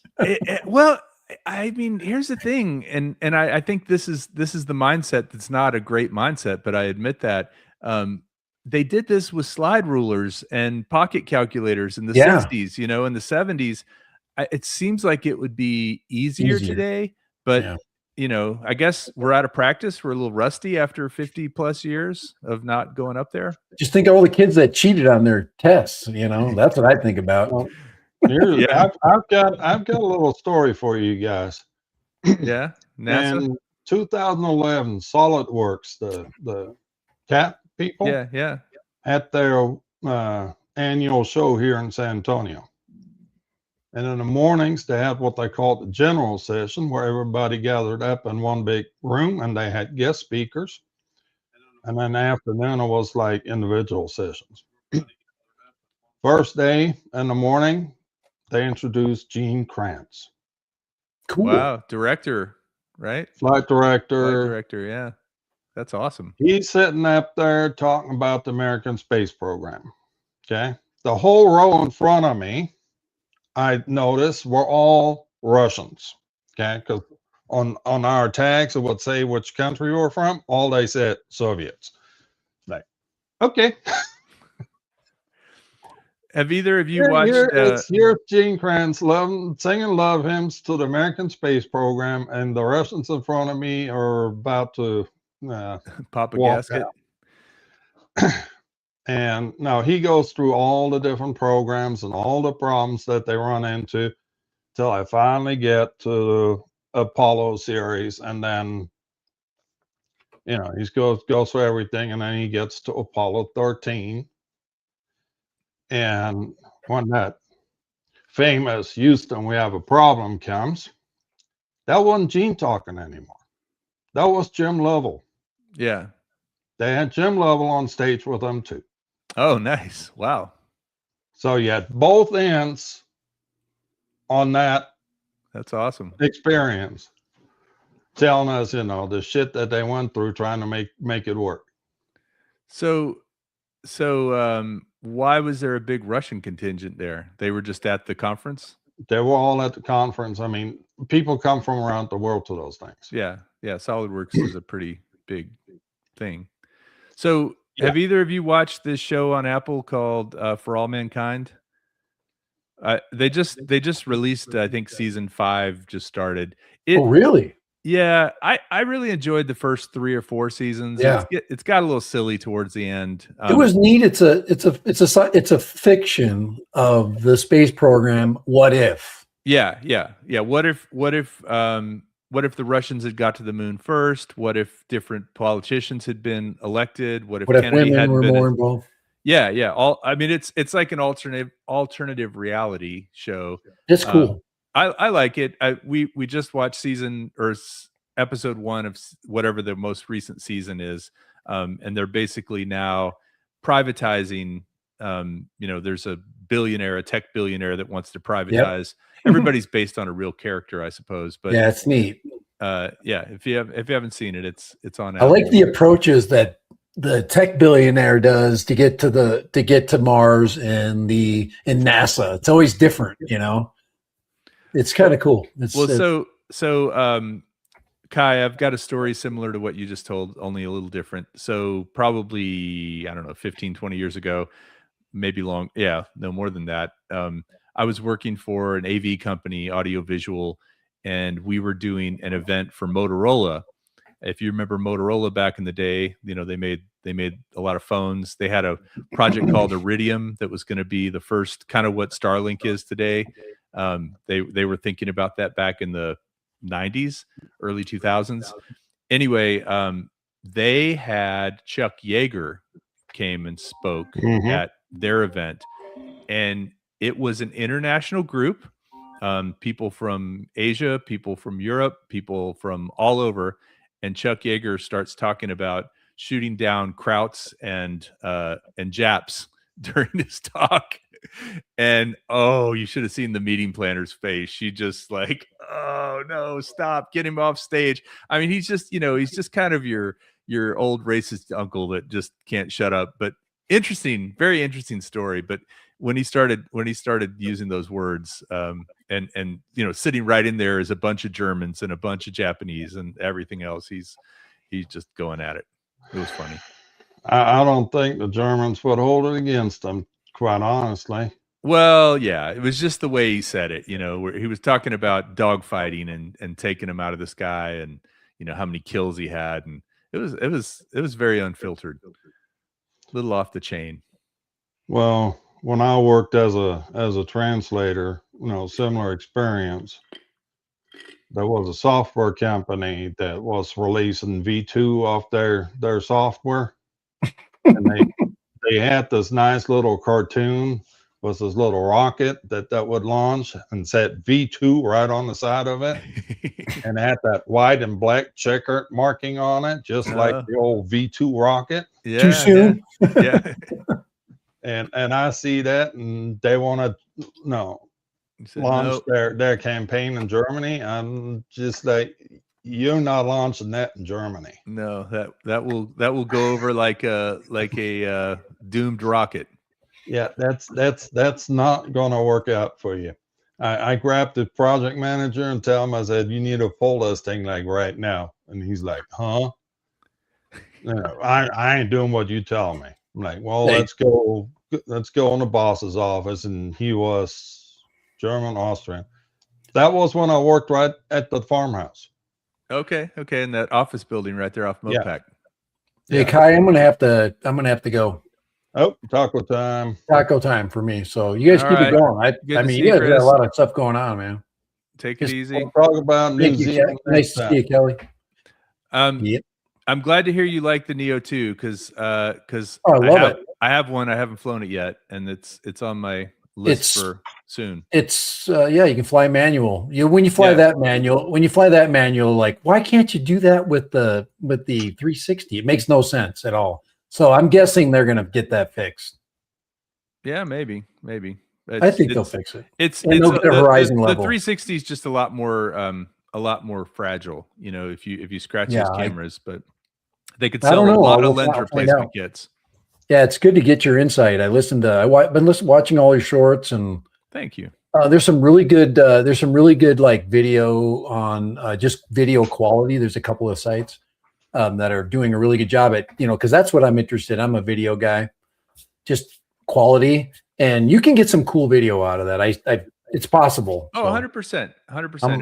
Well, I mean, here's the thing, and I think this is the mindset that's not a great mindset, but I admit that. They did this with slide rulers and pocket calculators in the 60s, in the 70s. it seems like it would be easier today, but Yeah. you know, I guess we're out of practice. We're a little rusty after 50 plus years of not going up there. Just think of all the kids that cheated on their tests. You know, that's what I think about. Well, Yeah. I've got a little story for you guys. Yeah. NASA. In 2011, SolidWorks, the cat people, Yeah. at their annual show here in San Antonio. And in the mornings, they had what they called the general session, where everybody gathered up in one big room and they had guest speakers. And then the afternoon, it was like individual sessions. First day in the morning, they introduced Gene Kranz. Cool. Wow. Director, right? Flight director. Flight director. Yeah. That's awesome. He's sitting up there talking about the American space program. Okay. The whole row in front of me, I noticed, were all Russians. Okay. Because on our tags, it would say which country you were from. All they said Soviets. Like, okay. Have either of you watched? Here's Gene Kranz singing love hymns to the American space program, and the Russians in front of me are about to pop a walk gasket. Out. And now he goes through all the different programs and all the problems that they run into till I finally get to the Apollo series, and then he goes through everything, and then he gets to Apollo 13. And when that famous Houston, we have a problem comes, that wasn't Gene talking anymore. That was Jim Lovell. Yeah. They had Jim Lovell on stage with them too. Oh, nice. Wow. So you had both ends on that. That's awesome. Experience telling us, the shit that they went through trying to make it work. So why was there a big Russian contingent there? They were just at the conference? They were all at the conference. I mean, people come from around the world to those things. Yeah. SolidWorks is a pretty big thing. So have either of you watched this show on Apple called For All Mankind? They just released, I think season 5 just started. Oh, really? Yeah, I really enjoyed the first 3 or 4 seasons. Yeah. It's got a little silly towards the end. It was neat. It's a fiction of the space program. What if? Yeah. What if the Russians had got to the moon first? What if different politicians had been elected? What if Kennedy women were been more involved? Yeah. I mean, it's like an alternative reality show. It's cool. I like it. We just watched episode 1 of whatever the most recent season is, and they're basically now privatizing. There's a tech billionaire that wants to privatize. Yep. Everybody's based on a real character, I suppose. But yeah, it's neat. If you haven't seen it, it's on. I like the approaches that the tech billionaire does to get to Mars and in NASA. It's always different, It's kind of cool. Kai, I've got a story similar to what you just told, only a little different. So probably, I don't know, 15, 20 years ago, maybe long. Yeah, no more than that. I was working for an AV company, audiovisual, and we were doing an event for Motorola. If you remember Motorola back in the day, they made a lot of phones. They had a project called Iridium that was going to be the first, kind of what Starlink is today. They were thinking about that back in the 90s, early 2000s. Anyway, they had Chuck Yeager came and spoke at their event, and it was an international group, people from Asia, people from Europe, people from all over. And Chuck Yeager starts talking about shooting down Krauts and Japs during his talk. And you should have seen the meeting planner's face. She just like, oh no, stop, get him off stage. I mean, he's just kind of your old racist uncle that just can't shut up. But interesting, very interesting story. But when he started using those words, and sitting right in there is a bunch of Germans and a bunch of Japanese and everything else, he's just going at it. It was funny. I don't think the Germans would hold it against them, quite honestly. Well, yeah, it was just the way he said it, where he was talking about dogfighting and taking him out of the sky and how many kills he had, and it was very unfiltered, little off the chain. Well, when I worked as a translator, similar experience. There was a software company that was releasing V2 off their software, and they had this nice little cartoon with this little rocket that would launch and said V2 right on the side of it, and had that white and black checker marking on it, just like the old V2 rocket. Yeah, Too soon? Yeah. And I see that, and they want to launch no. their campaign in Germany. I'm just like, you're not launching that in Germany. No, that will go over like a doomed rocket. Yeah, that's not going to work out for you. I grabbed the project manager and tell him, I said, you need to pull this thing like right now. And he's like, huh? I ain't doing what you tell me. I'm like, well, let's go in the boss's office. And he was German, Austrian. That was when I worked right at the farmhouse. Okay, in that office building right there off Mopac. Hey, Kai, I'm gonna have to go. Oh, taco time. Taco time for me. So you guys keep it going. I mean, you guys got a lot of stuff going on, man. Take it easy. We'll talk about New Zealand. Nice to see you, Kelly. I'm glad to hear you like the Neo 2 because I love it. I have one. I haven't flown it yet, and it's on my list for soon. It's you can fly manual. When you fly that manual, like, why can't you do that with the 360? It makes no sense at all. So I'm guessing they're gonna get that fixed. Yeah, maybe. I think they'll fix it. They'll get their horizon level. The 360 is just a lot more fragile. If you scratch these cameras, but they could sell a lot of lens replacement kits. Yeah, it's good to get your insight. I've been watching all your shorts, and thank you. There's some really good like video on just video quality. There's a couple of sites that are doing a really good job at, because that's what I'm interested in. I'm a video guy, just quality, and you can get some cool video out of that. It's possible. Oh, 100%.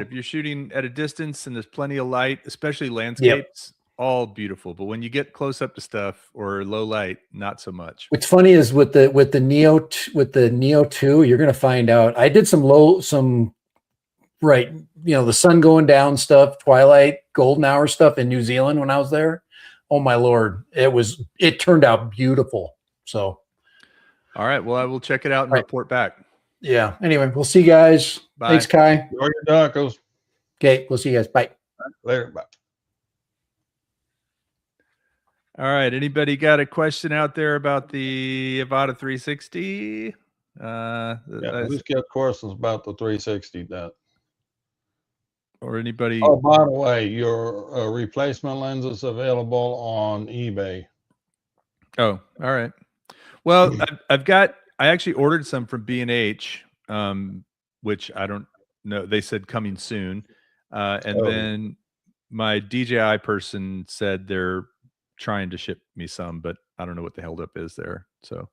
If you're shooting at a distance and there's plenty of light, especially landscapes, all beautiful. But when you get close up to stuff or low light, not so much. What's funny is with the Neo 2, you're going to find out. I did the sun going down stuff, twilight, golden hour stuff in New Zealand when I was there. Oh my Lord, it turned out beautiful. So, all right, well, I will check it out and report back. Yeah. Anyway, we'll see you guys. Bye. Thanks, Kai. Enjoy your tacos. Okay, we'll see you guys. Bye. Later. Bye. All right. Anybody got a question out there about the Avata 360? Who's got questions about the 360? Or anybody? Oh, by the way, your replacement lens is available on eBay. Oh, all right. Well, I actually ordered some from B&H, which I don't know. They said coming soon. Then my DJI person said they're trying to ship me some, but I don't know what the held up is there. So,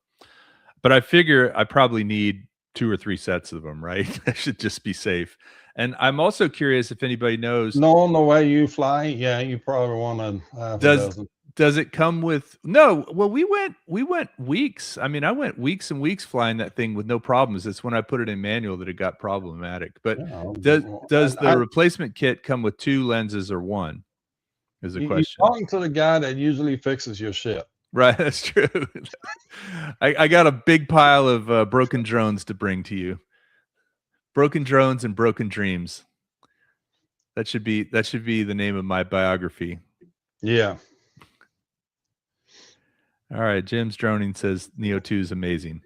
but I figure I probably need 2 or 3 sets of them, right? I should just be safe. And I'm also curious if anybody knows. Knowing the way you fly, yeah, you probably want to have a dozen. Does it come with no? Well, we went weeks. I mean, I went weeks and weeks flying that thing with no problems. It's when I put it in manual that it got problematic. But does the replacement kit come with 2 lenses or 1? Is the question. You're talking to the guy that usually fixes your shit. Right, that's true. I got a big pile of broken drones to bring to you. Broken drones and broken dreams. That should be the name of my biography. Yeah. All right, Jim's droning says Neo 2 is amazing.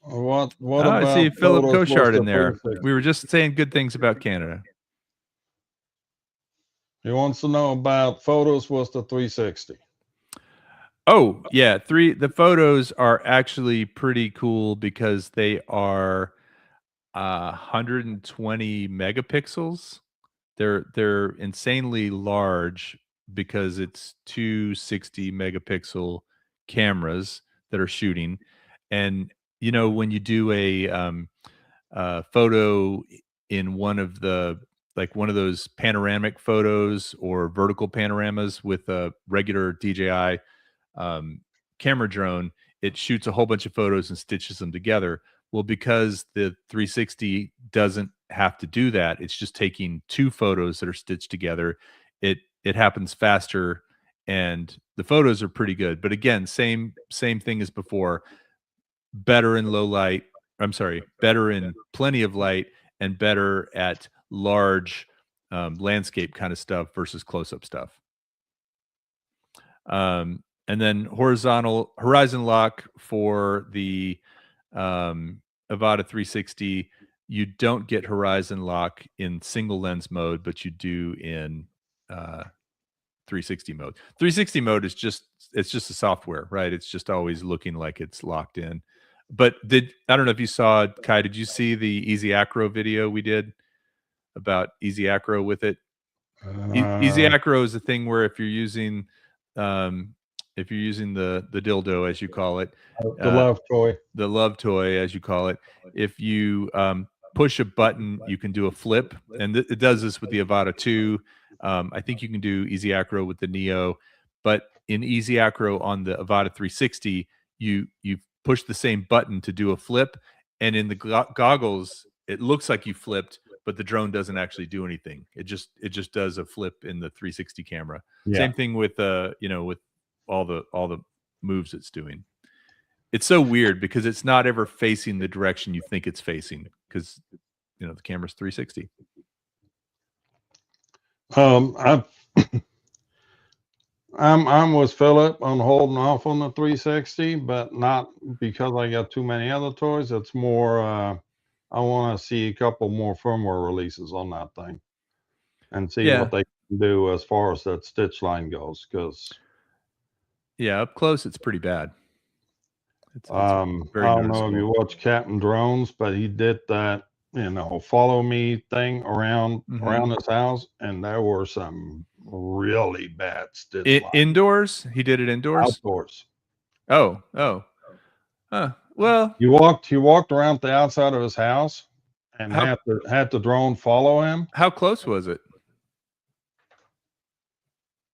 What about I see Philip Koshard in there. We were just saying good things about Canada. He wants to know about photos with the 360. Oh, yeah. The photos are actually pretty cool because they are 120 megapixels. They're insanely large because it's 260 megapixel cameras that are shooting, and when you do a photo in one of those panoramic photos or vertical panoramas with a regular DJI camera drone, it shoots a whole bunch of photos and stitches them together. Well, because the 360 doesn't have to do that, it's just taking two photos that are stitched together. It happens faster, and the photos are pretty good. But again, same thing as before. Better in low light. I'm sorry, better in plenty of light, and better at large landscape kind of stuff versus close-up stuff. And then horizon lock for the Avata 360. You don't get horizon lock in single lens mode, but you do in 360 mode. 360 mode is just a software, right? It's just always looking like it's locked in. But I don't know if you saw, Kai, did you see the Easy Acro video we did about Easy Acro with it? Easy Acro is a thing where if you're using the dildo, as you call it, the love toy, as you call it, if you push a button, you can do a flip, and it does this with the Avata 2. I think you can do Easy Acro with the Neo, but in Easy Acro on the Avata 360, you push the same button to do a flip, and in the goggles, it looks like you flipped, but the drone doesn't actually do anything. It just does a flip in the 360 camera. Yeah. Same thing with with all the moves it's doing. It's so weird because it's not ever facing the direction you think it's facing, because the camera's 360. I'm with Philip on holding off on the 360, but not because I got too many other toys. It's more I want to see a couple more firmware releases on that thing and see what they can do as far as that stitch line goes. Because up close, it's pretty bad. It's I don't know if you watch Captain Drones, but he did that follow me thing around his house, and there were some really bad stitch lines. Indoors? He did it indoors? Outdoors. Oh. Well, he walked around the outside of his house and had the drone follow him. How close was it?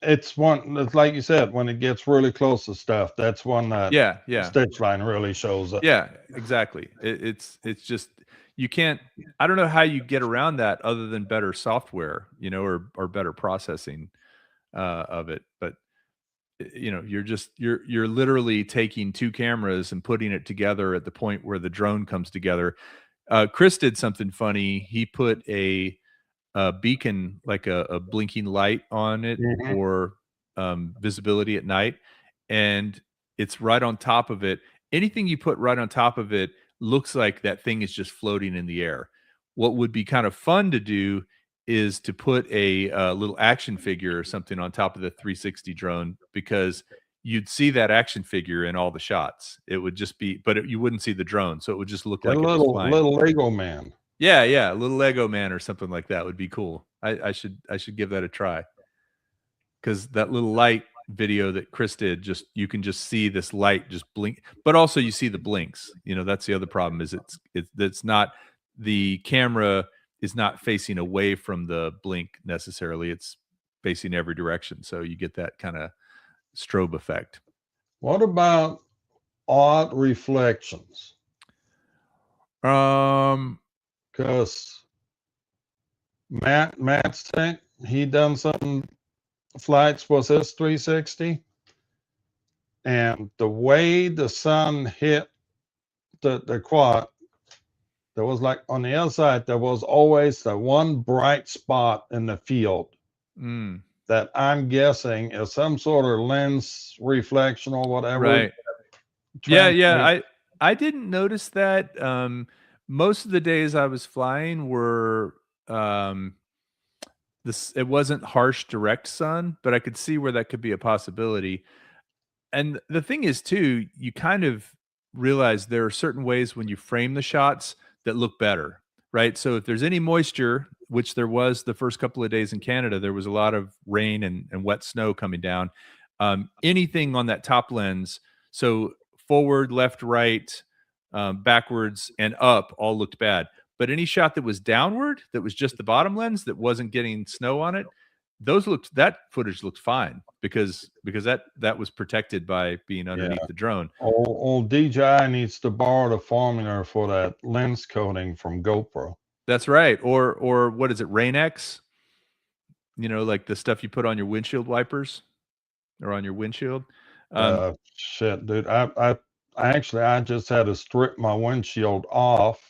It's like you said, when it gets really close to stuff, that's when that stitch line really shows up. Yeah, exactly. It's just, you can't, I don't know how you get around that other than better software, or better processing of it. But you're literally taking two cameras and putting it together at the point where the drone comes together. Chris did something funny. He put a beacon, like a blinking light on it for visibility at night, and it's right on top of it. Anything you put right on top of it looks like that thing is just floating in the air. What would be kind of fun to do is to put a little action figure or something on top of the 360 drone, because you'd see that action figure in all the shots. It would just be, but you wouldn't see the drone, so it would just look like a little Lego man. Yeah, a little Lego man or something like that would be cool. I should give that a try, because that little light video that Chris did, you can just see this light just blink, but also you see the blinks. That's the other problem, is it's not, the camera is not facing away from the blink necessarily. It's facing every direction, so you get that kind of strobe effect. What about odd reflections? Because Matt's tank, he done some flights with his 360, and the way the sun hit the quad, there was, like, on the other side, there was always the one bright spot in the field that I'm guessing is some sort of lens reflection or whatever. Right. Yeah. I didn't notice that. Most of the days I was flying were it wasn't harsh direct sun, but I could see where that could be a possibility. And the thing is too, you kind of realize there are certain ways when you frame the shots that look better, right? So if there's any moisture, which there was the first couple of days in Canada, there was a lot of rain and wet snow coming down. Anything on that top lens, so forward, left, right, backwards and up all looked bad. But any shot that was downward, that was just the bottom lens, that wasn't getting snow on it, that footage looked fine because that was protected by being underneath the drone. Old DJI needs to borrow the formula for that lens coating from GoPro. That's right. Or what is it, Rain-X? Like the stuff you put on your windshield wipers or on your windshield. Shit, dude. I just had to strip my windshield off.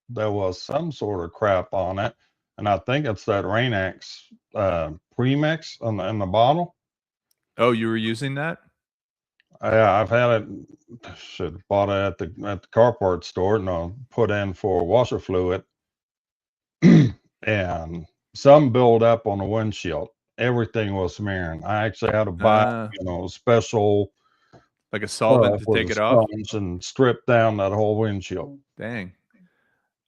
There was some sort of crap on it, and I think it's that Rain-X premix in the bottle. Oh, you were using that? Yeah, I've had it. Should have bought it at the car parts store, and I put in for washer fluid, and some build up on the windshield. Everything was smearing. I actually had to buy, special, like a solvent to take it off and strip down that whole windshield. Dang.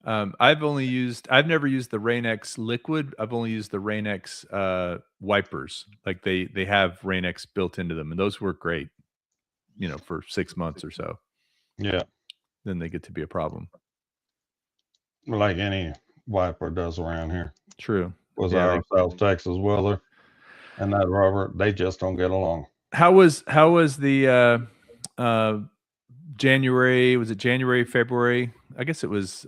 I've never used the Rain-X liquid. I've only used the Rain-X wipers. Like they have Rain-X built into them, and those work great, for 6 months or so. Yeah. Then they get to be a problem. Like any wiper does around here. True. Was our South Texas weather and that rubber, they just don't get along. How was the January? Was it January, February? I guess it was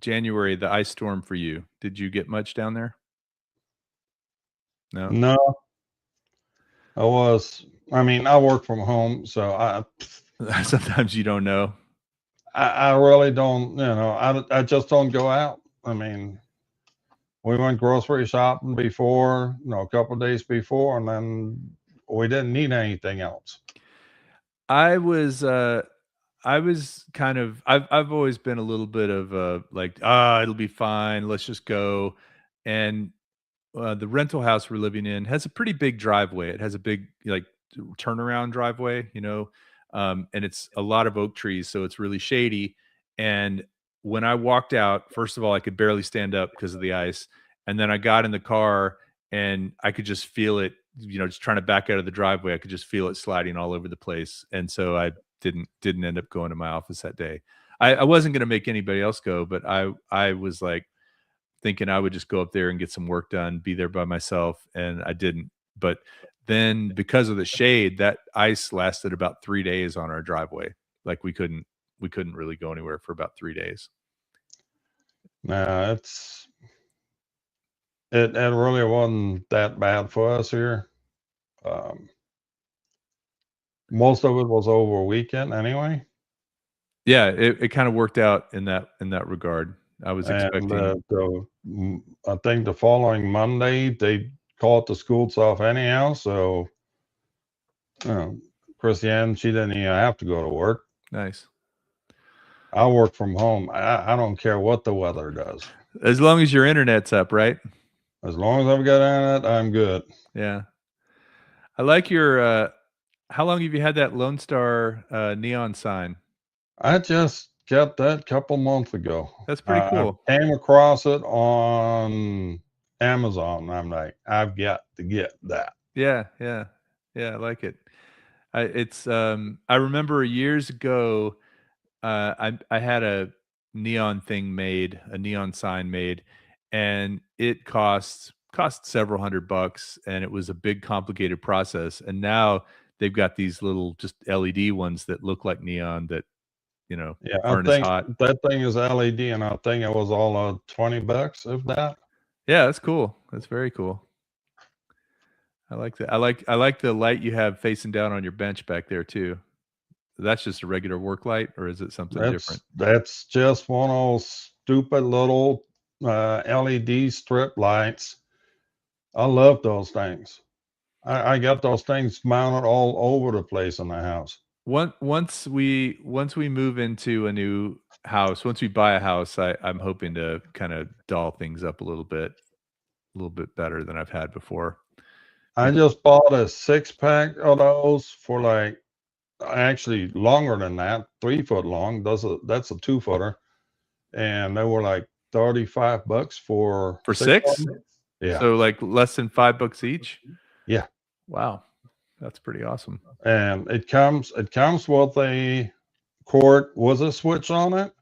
January, the ice storm for you. Did you get much down there? No. I work from home, so sometimes you don't know. I really don't, I just don't go out. I mean, we went grocery shopping before, a couple of days before, and then we didn't need anything else. I've always been a little bit of it'll be fine, let's just go. And the rental house we're living in has a pretty big driveway. It has a big turnaround driveway, and it's a lot of oak trees, so it's really shady. And when I walked out, first of all, I could barely stand up because of the ice. And then I got in the car and I could just feel it, just trying to back out of the driveway. I could just feel it sliding all over the place. And so I didn't end up going to my office that day. I wasn't going to make anybody else go, but I was like thinking I would just go up there and get some work done, be there by myself. And I didn't. But then because of the shade, that ice lasted about 3 days on our driveway. Like we couldn't really go anywhere for about 3 days. No, it really wasn't that bad for us here. Most of it was over a weekend anyway. Yeah, it kind of worked out in that regard. I was expecting. I think the following Monday they called the schools off anyhow. So, Christiane, she didn't even have to go to work. Nice. I work from home. I don't care what the weather does. As long as your internet's up, right? As long as I've got internet, I'm good. Yeah. I like your, how long have you had that Lone Star neon sign? I just got that a couple months ago. That's pretty cool. I came across it on Amazon. I'm like, I've got to get that. Yeah. I like it. I remember years ago, I had a neon sign made, and it cost several $100, and it was a big complicated process. And now they've got these little just LED ones that look like neon that aren't as hot. That thing is LED, and I think it was all $20, if that. Yeah, that's cool. That's very cool. I like that. I like the light you have facing down on your bench back there too. That's just a regular work light, or is it something different? That's just one of those stupid little LED strip lights. I love those things. I got those things mounted all over the place in the house. Once we move into a new house, once we buy a house, I'm hoping to kind of doll things up a little bit better than I've had before. I just bought a 6-pack of those for actually longer than that, 3 foot long. That's a 2-footer, and they were like $35 for 6. Yeah. So like less than $5 each. Yeah. Wow, that's pretty awesome. And it comes with a cord with a switch on it,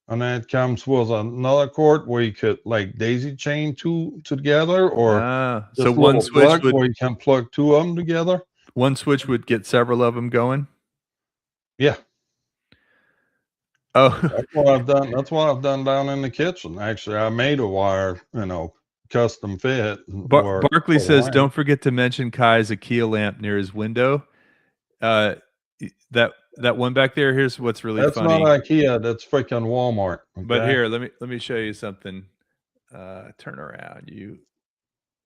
and then it comes with another cord where you could like daisy chain two together, or So this one little switch plug would where you can plug two of them together. get several of them going. Yeah, Oh, that's what I've done. That's what I've done down in the kitchen. Actually, I made a wire, custom fit. Barkley says, don't forget to mention Kai's IKEA lamp near his window. That one back there. Here's what's really funny. That's not IKEA. That's freaking Walmart. Okay? But here, let me show you something. Turn around.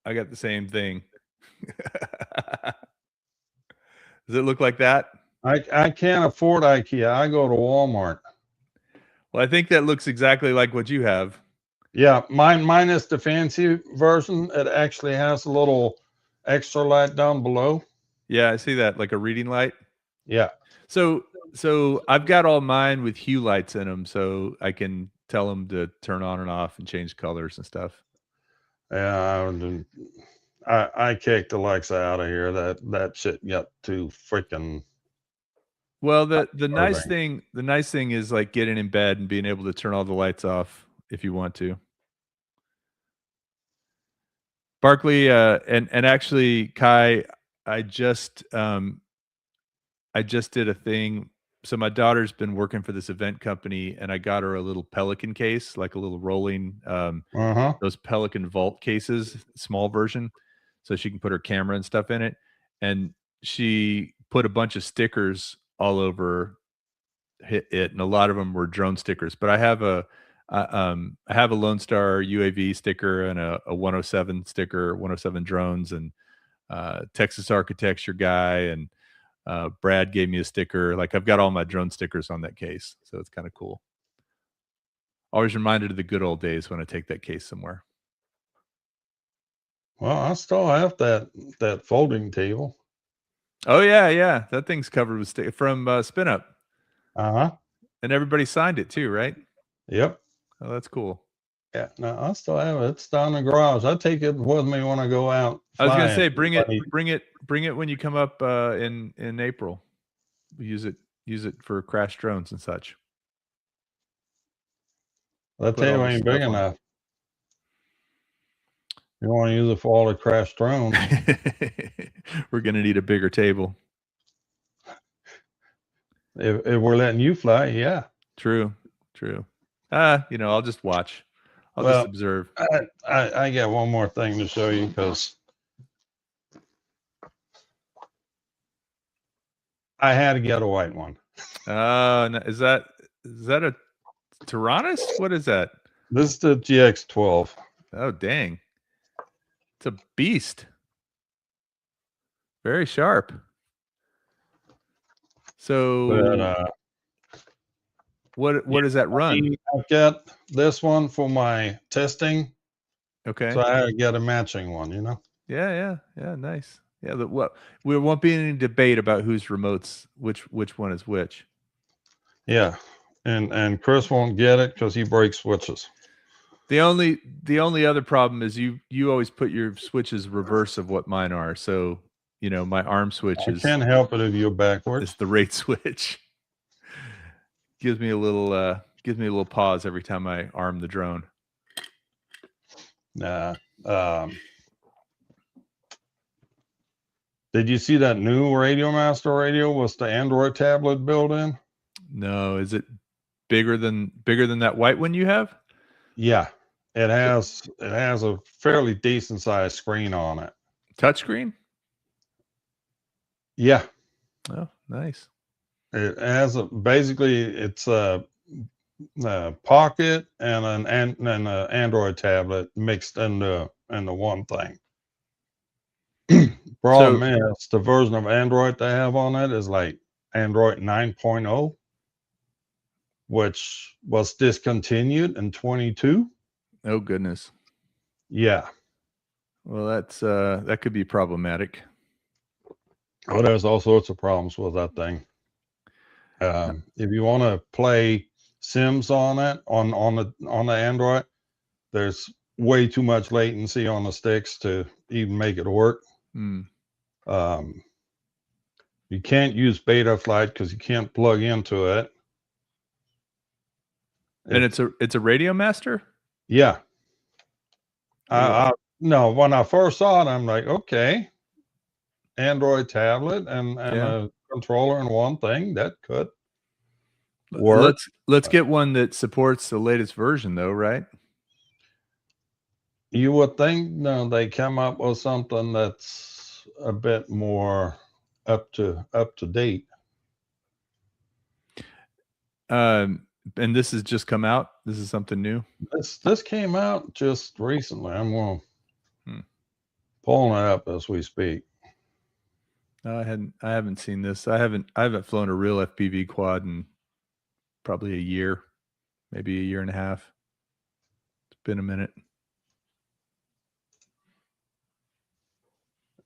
I got the same thing. Does it look like that? I can't afford IKEA. I go to Walmart. Well, I think that looks exactly like what you have. Yeah, mine is the fancy version. It actually has a little extra light down below. Yeah, I see that, like a reading light. Yeah. So I've got all mine with hue lights in them, so I can tell them to turn on and off and change colors and stuff. Yeah, I kicked Alexa out of here. That shit got too freaking. Well, the nice thing is like getting in bed and being able to turn all the lights off if you want to. Barkley, and actually, Kai, I just did a thing. So my daughter's been working for this event company, and I got her a little Pelican case, like a little rolling, those Pelican Vault cases, small version, so she can put her camera and stuff in it. And she put a bunch of stickers all over it, and a lot of them were drone stickers. But I have a Lone Star UAV sticker and a 107 sticker, 107 drones, and Texas Architecture guy, and Brad gave me a sticker. Like, I've got all my drone stickers on that case, so it's kind of cool. Always reminded of the good old days when I take that case somewhere. Well, I still have that folding table. Oh yeah, that thing's covered with from Spin Up. And everybody signed it too, right? Yep. Oh, that's cool. Yeah, no, I still have it. It's down in the garage. I take it with me when I go out. I was gonna say, bring it when you come up in April. Use it for crash drones and such. That table ain't big enough. You want to use it for all the crash drones. We're gonna need a bigger table. If we're letting you fly, yeah. True. I'll just watch. I'll just observe. I got one more thing to show you, because I had to get a white one. Is that a Tyrannus? What is that? This is the GX12. Oh, dang. It's a beast. Very sharp. So what does that run? I've got this one for my testing. Okay. So I had to get a matching one, Yeah, nice. Yeah, we won't be any debate about whose remotes, which one is which. Yeah. And Chris won't get it because he breaks switches. The only other problem is you always put your switches reverse of what mine are. So, my arm switch I can't help it if you're backwards. It's the rate switch. Gives me a little pause every time I arm the drone. Nah. Did you see that new Radio Master radio with the Android tablet built in? No. Is it bigger than that white one you have? Yeah. It has a fairly decent sized screen on it. Touchscreen? Yeah. Oh, nice. It has it's a pocket and an Android tablet mixed into one thing. Problem is, the version of Android they have on it is like Android 9.0, which was discontinued in 22. Oh goodness. Yeah. Well, that could be problematic. Oh, there's all sorts of problems with that thing. If you want to play Sims on it on the Android, there's way too much latency on the sticks to even make it work. You can't use Betaflight because you can't plug into it. And it's a Radio Master? Yeah. Really? No, when I first saw it, I'm like, okay, Android tablet and a controller in one thing, that could work. Let's get one that supports the latest version, though, right? You would think, no, they come up with something that's a bit more up to date. And this has just come out. This is something new. This came out just recently. I'm going pulling it up as we speak. No, I haven't seen this. I haven't flown a real FPV quad in probably a year, maybe a year and a half. It's been a minute.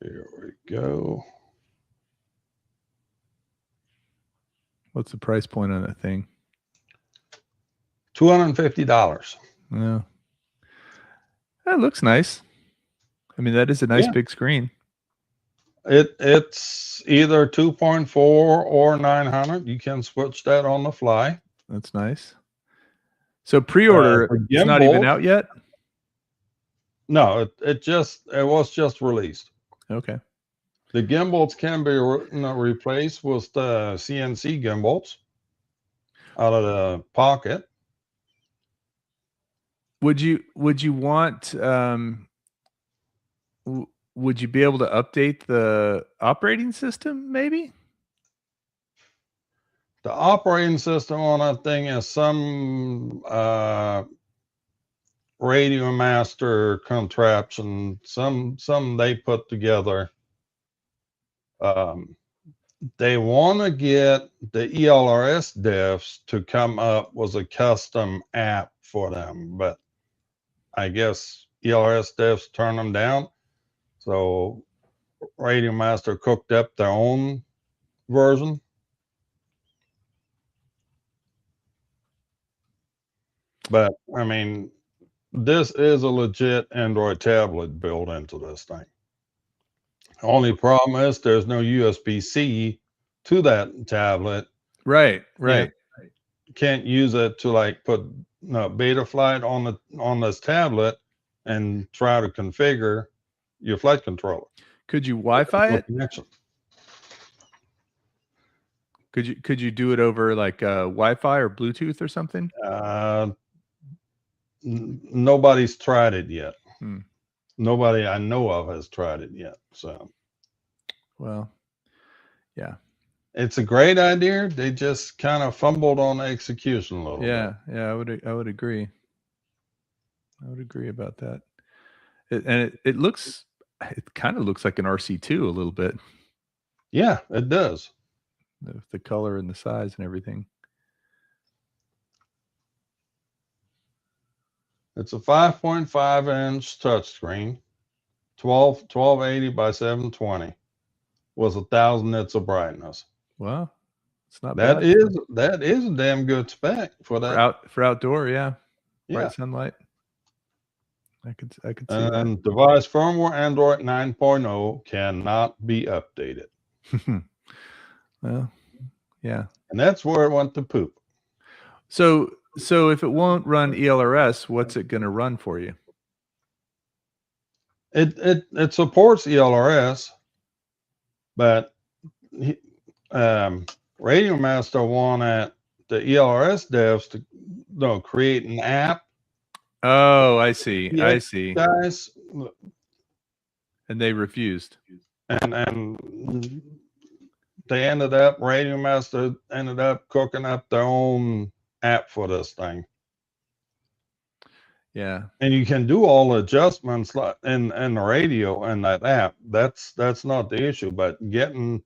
Here we go. What's the price point on that thing? $250. Yeah. That looks nice. I mean, that is a nice big screen. It's either 2.4 or 900. You can switch that on the fly. That's nice. So pre-order is not even out yet? No, it was just released. Okay. The gimbals can be replaced with the CNC gimbals out of the pocket. Would you want would you be able to update the operating system maybe? The operating system on that thing is some Radio Master contraption, some they put together. They want to get the ELRS devs to come up with a custom app for them, but I guess ELRS devs turn them down. So Radio Master cooked up their own version. But I mean, this is a legit Android tablet built into this thing. Only problem is there's no USB-C to that tablet. Right. You can't use it to like put beta flight on this tablet and try to configure your flight controller. Could you Wi-Fi it? Connection. Could you do it over like Wi-Fi or Bluetooth or something? Nobody's tried it yet. Nobody I know of has tried it yet. So, well, yeah, it's a great idea. They just kind of fumbled on the execution a little bit. Yeah, I would agree. I would agree about that. It kind of looks like an RC2 a little bit. Yeah, it does. The color and the size and everything. It's a 5.5-inch touchscreen, 1280 by 720, with 1,000 nits of brightness. Well, it's not bad. That is a damn good spec for that. For outdoor, yeah. Bright sunlight. I could see that. And device firmware Android 9.0 cannot be updated. Well, yeah. And that's where it went to poop. So if it won't run ELRS, what's it going to run for you? It supports ELRS, but Radio Master wanted the ELRS devs to create an app. Oh, I see. Guys, and they refused. And they Radio Master ended up cooking up their own app for this thing. Yeah. And you can do all the adjustments in the radio and that app. That's not the issue. But if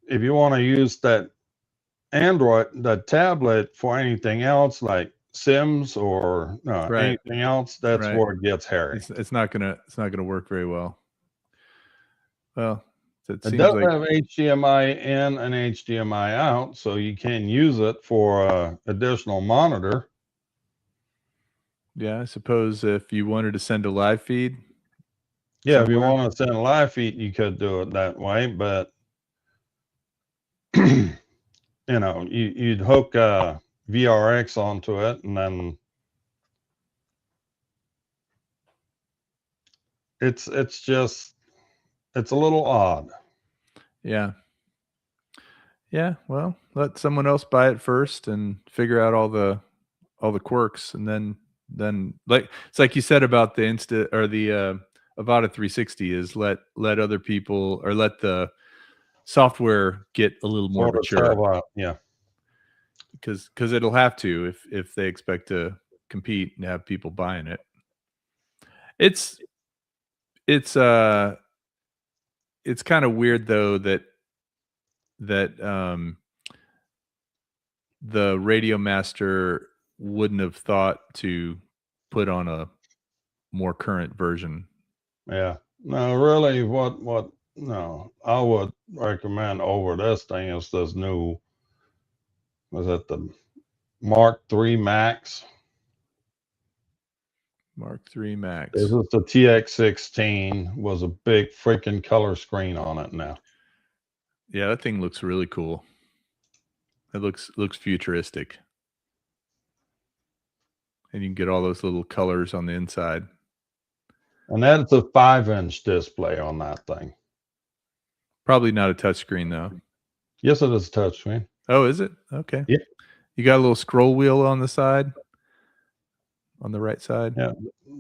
you want to use that tablet for anything else like Sims or anything else, that's where it gets hairy. It's not gonna work very well. Well, it does have HDMI in and HDMI out, so you can use it for additional monitor. Yeah, I suppose if you wanted to send a live feed. Yeah, if you want to send a live feed, you could do it that way, but you'd hook VRX onto it, and then it's a little odd. Yeah. Yeah. Well, let someone else buy it first and figure out all the quirks, and then like it's like you said about the Avada 360 is let other people, or let the software get a little more mature. Yeah. Because it'll have to if they expect to compete and have people buying it. It's kind of weird though that the Radio Master wouldn't have thought to put on a more current version. Yeah. No, really, no, I would recommend over this thing is this new, was it the Mark III Max? Mark III Max. This is the TX16, was a big freaking color screen on it now. Yeah, that thing looks really cool. It looks futuristic. And you can get all those little colors on the inside. And that's a 5-inch display on that thing. Probably not a touchscreen though. Yes, it is a touchscreen. Oh, is it? Okay. Yeah. You got a little scroll wheel on the side, on the right side. Yeah,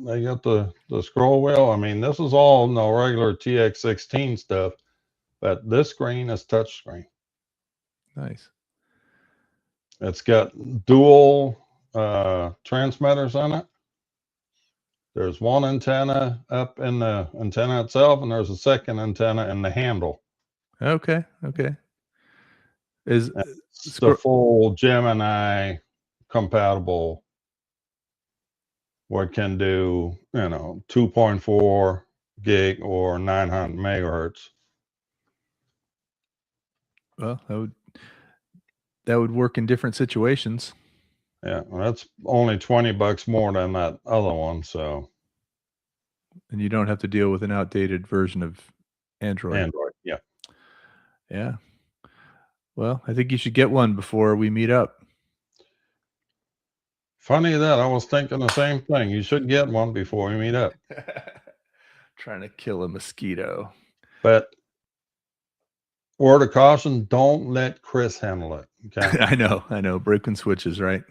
they got the scroll wheel. I mean, this is all no regular TX16 stuff, but this screen is touchscreen. Nice. It's got dual transmitters on it. There's one antenna up in the antenna itself, and there's a second antenna in the handle. Okay. Is it's the full Gemini compatible, what can do, 2.4 gig or 900 megahertz. Well, that would work in different situations. Yeah, well, that's only $20 more than that other one. So, and you don't have to deal with an outdated version of Android. Yeah. Yeah. Well, I think you should get one before we meet up. Funny that, I was thinking the same thing. You should get one before we meet up. Trying to kill a mosquito. But word of caution, don't let Chris handle it. Okay. I know. Broken switches, right?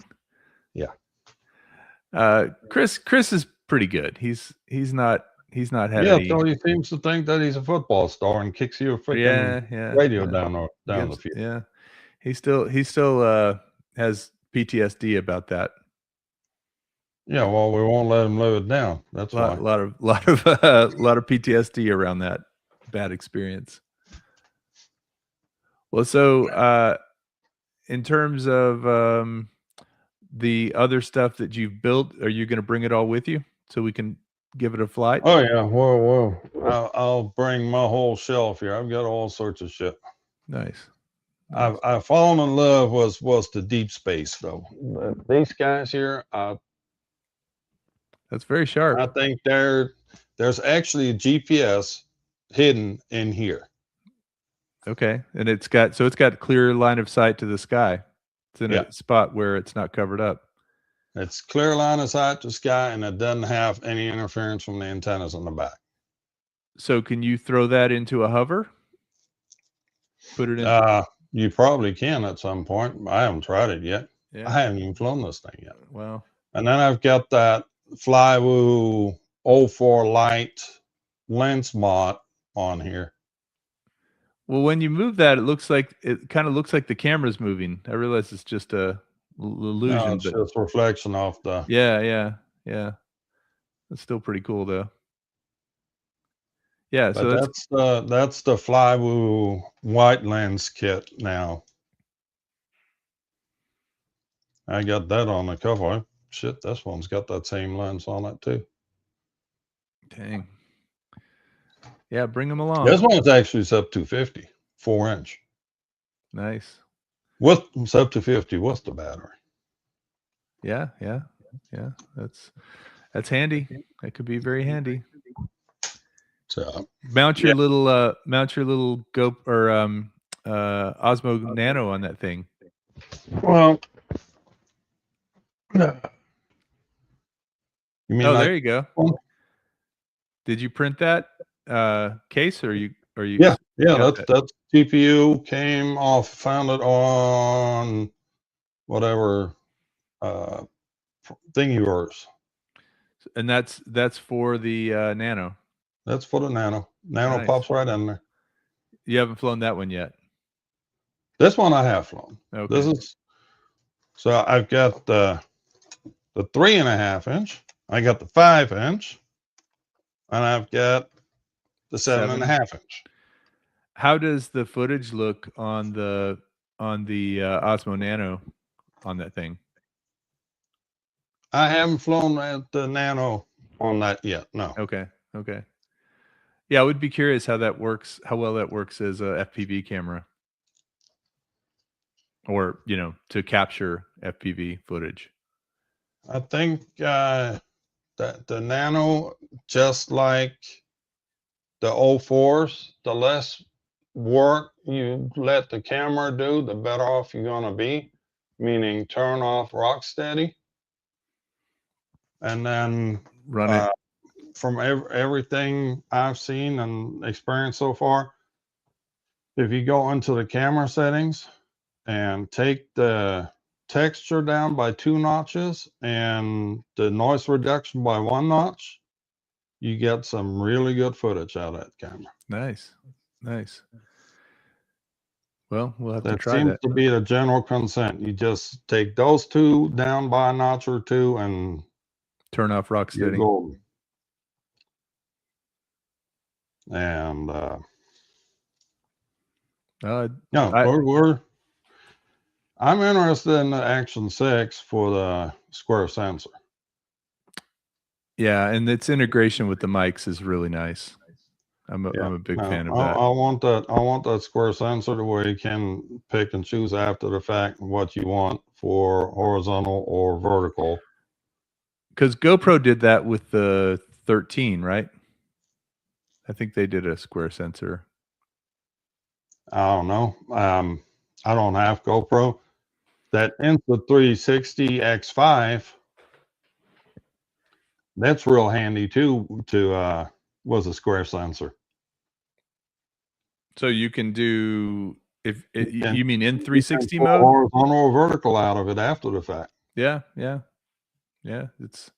Yeah. Chris is pretty good. He's not had yeah, any... so he seems to think that he's a football star and kicks you a freaking radio down the field. Yeah. He still has PTSD about that. Yeah, well, we won't let him live it down. That's why. A lot of PTSD around that bad experience. Well, so in terms of the other stuff that you've built, are you going to bring it all with you so we can give it a flight? Oh yeah, whoa. I'll bring my whole shelf here. I've got all sorts of shit. Nice. I've fallen in love was the deep space though. These guys here, that's very sharp. I think there's actually a GPS hidden in here. Okay, and it's got clear line of sight to the sky. It's in a spot where it's not covered up. It's clear line of sight to the sky, and it doesn't have any interference from the antennas on the back. So can you throw that into a hover? Put it in. You probably can at some point. I haven't tried it yet. Yeah. I haven't even flown this thing yet. Wow. And then I've got that Flywoo 04 Lite lens mod on here. Well, when you move that, it kind of looks like the camera's moving. I realize it's just a illusion. No, it's just reflection off the. Yeah. That's still pretty cool though. Yeah, but so that's the Flywoo white lens kit now. I got that on the cover. Shit, this one's got that same lens on it too. Dang. Yeah, bring them along. This one's actually sub 250, 4-inch. Nice. With sub 250, what's the battery? Yeah. That's handy. That could be very handy. So mount your little Go or Osmo Nano on that thing. Well, You mean Oh, like there you go. one? Did you print that case, or you Yeah, got that's TPU came off, found it on whatever Thingiverse. and that's for the Nano. That's for the Nano. Nano Nice. pops right in there. You haven't flown that one yet. This one I have flown. Okay. This is so I've got the 3.5 inch, I got the 5 inch, and I've got the 7.5 inch. How does the footage look on the Osmo Nano on that thing? I haven't flown at the Nano on that yet. No. Okay. Okay. Yeah, I would be curious how that works, how well that works as a FPV camera, or to capture FPV footage. I think that the Nano, just like the 04s, the less work you let the camera do, the better off you're going to be, meaning turn off Rocksteady. And then Run it. from everything I've seen and experienced so far, if you go into the camera settings and take the texture down by 2 notches and the noise reduction by 1 notch, you get some really good footage out of that camera. Nice. Nice. Well, we'll have to That try seems that. to be the general consent. You just take those 2 down by a notch or 2 and Turn off you're Rocksteady. golden. And I'm interested in the Action 6 for the square sensor. Yeah, and its integration with the mics is really nice. I'm a big fan of that. I want that square sensor to where you can pick and choose after the fact what you want for horizontal or vertical. Because GoPro did that with the 13, right? I think they did a square sensor. I don't know. I don't have GoPro. That Insta360 X5, that's real handy too. Was a square sensor. So you can do you mean in You 360 can pull mode? horizontal or vertical out of it after the fact. Yeah. It's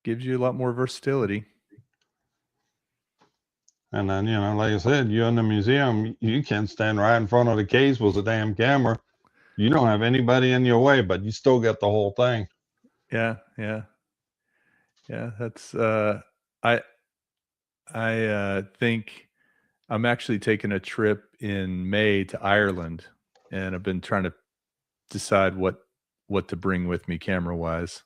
gives you a lot more versatility. And then, like I said, you're in the museum, you can stand right in front of the case with a damn camera. You don't have anybody in your way, but you still get the whole thing. Yeah. That's I think I'm actually taking a trip in May to Ireland, and I've been trying to decide what to bring with me camera wise,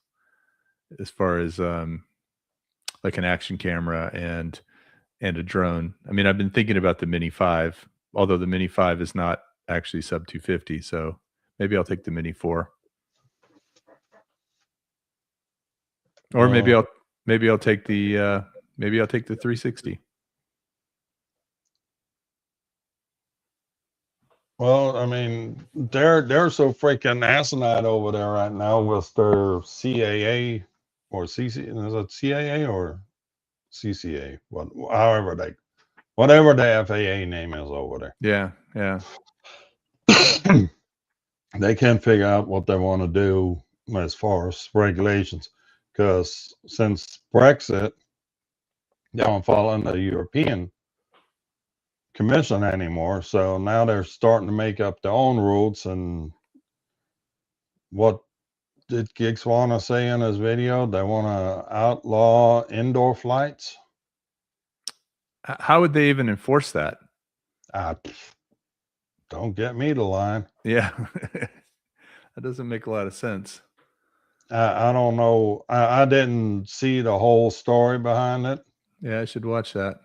as far as like an action camera and a drone. I mean, I've been thinking about the Mini 5, although the Mini 5 is not actually sub 250, so maybe I'll take the Mini 4. Or maybe I'll take the 360. Well, I mean, they're so freaking asinine over there right now with their CAA or CC. Is it CAA or CCA? Whatever the FAA name is over there. Yeah. They can't figure out what they want to do as far as regulations, because since Brexit, they don't fall under the European Commission anymore. So now they're starting to make up their own rules. And what did Gigs want to say in his video? They want to outlaw indoor flights. How would they even enforce that? Don't get me to line. Yeah. That doesn't make a lot of sense. I don't know. I didn't see the whole story behind it. Yeah, I should watch that.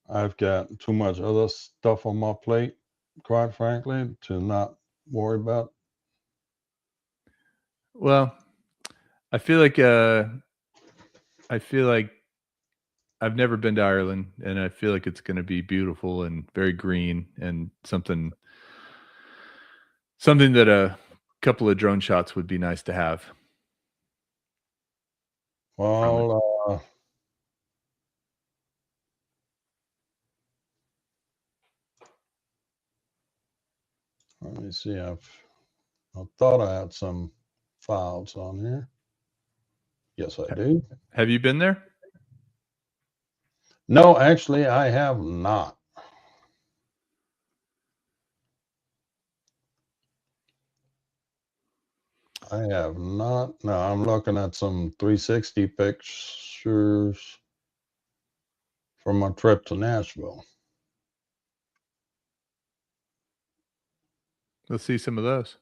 I've got too much other stuff on my plate, quite frankly, to not worry about. Well, I feel like I've never been to Ireland, and I feel like it's going to be beautiful and very green, and something that couple of drone shots would be nice to have. Well, let me see. I thought I had some files on here. Yes, I do. Have you been there? No, actually, I have not. I have not. No, I'm looking at some 360 pictures from my trip to Nashville. Let's see some of those.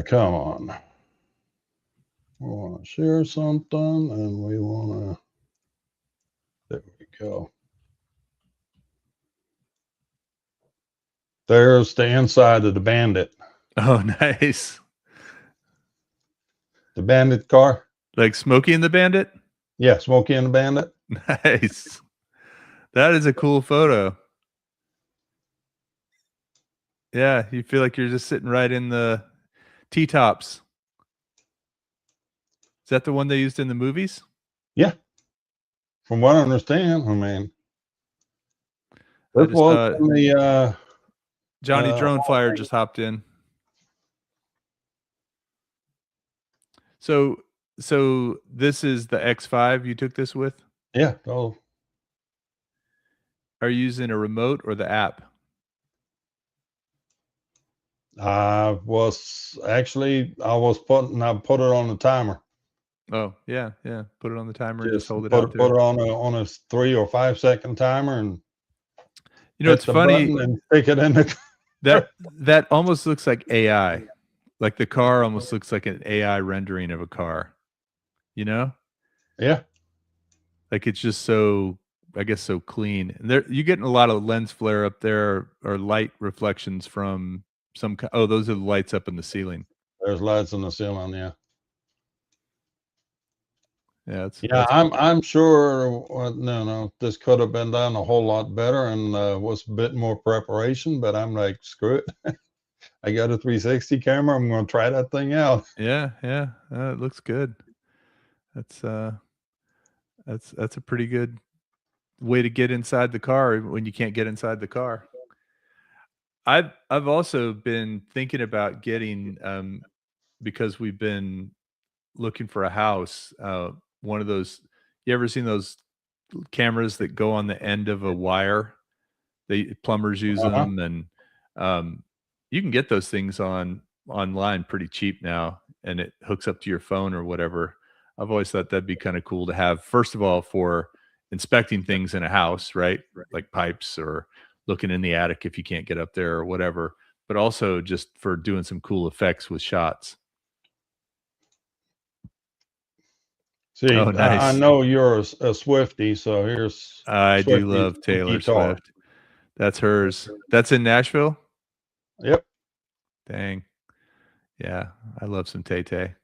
Come on. We want to share something and we want to, there we go. There's the inside of the Bandit. Oh, nice. The Bandit car. Like Smokey and the Bandit? Yeah, Smokey and the Bandit. Nice. That is a cool photo. Yeah, you feel like you're just sitting right in the T-tops. Is that the one they used in the movies? Yeah. From what I understand, I mean, I this just was in the Johnny Drone Flyer just hopped in. So this is the X5 you took this with? Yeah. Oh, Are you using a remote or the app? I put it on the timer. Oh, yeah. Put it on the timer and just hold it put out it there. on a 3 or 5 second timer and you know, it's funny and stick it in the that almost looks like AI. Like the car almost looks like an AI rendering of a car. You know? Yeah. Like it's just so, I guess, so clean. And there, you're getting a lot of lens flare up there or light reflections from some. Oh, those are the lights up in the ceiling. There's lights in the ceiling. Yeah. Yeah. I'm sure. No, this could have been done a whole lot better and was a bit more preparation. But I'm like, screw it. I got a 360 camera. I'm going to try that thing out. Yeah. It looks good. That's a pretty good way to get inside the car when you can't get inside the car. I've also been thinking about getting because we've been looking for a house. One of those, you ever seen those cameras that go on the end of a wire? Plumbers use them, and you can get those things online pretty cheap now, and it hooks up to your phone or whatever. I've always thought that'd be kind of cool to have, first of all, for inspecting things in a house, right? Like pipes or looking in the attic if you can't get up there or whatever, but also just for doing some cool effects with shots. See, oh, nice. I know you're a Swiftie, so here's. I do love Taylor Swift. That's hers. That's in Nashville? Yep. Dang. Yeah, I love some Tay-Tay.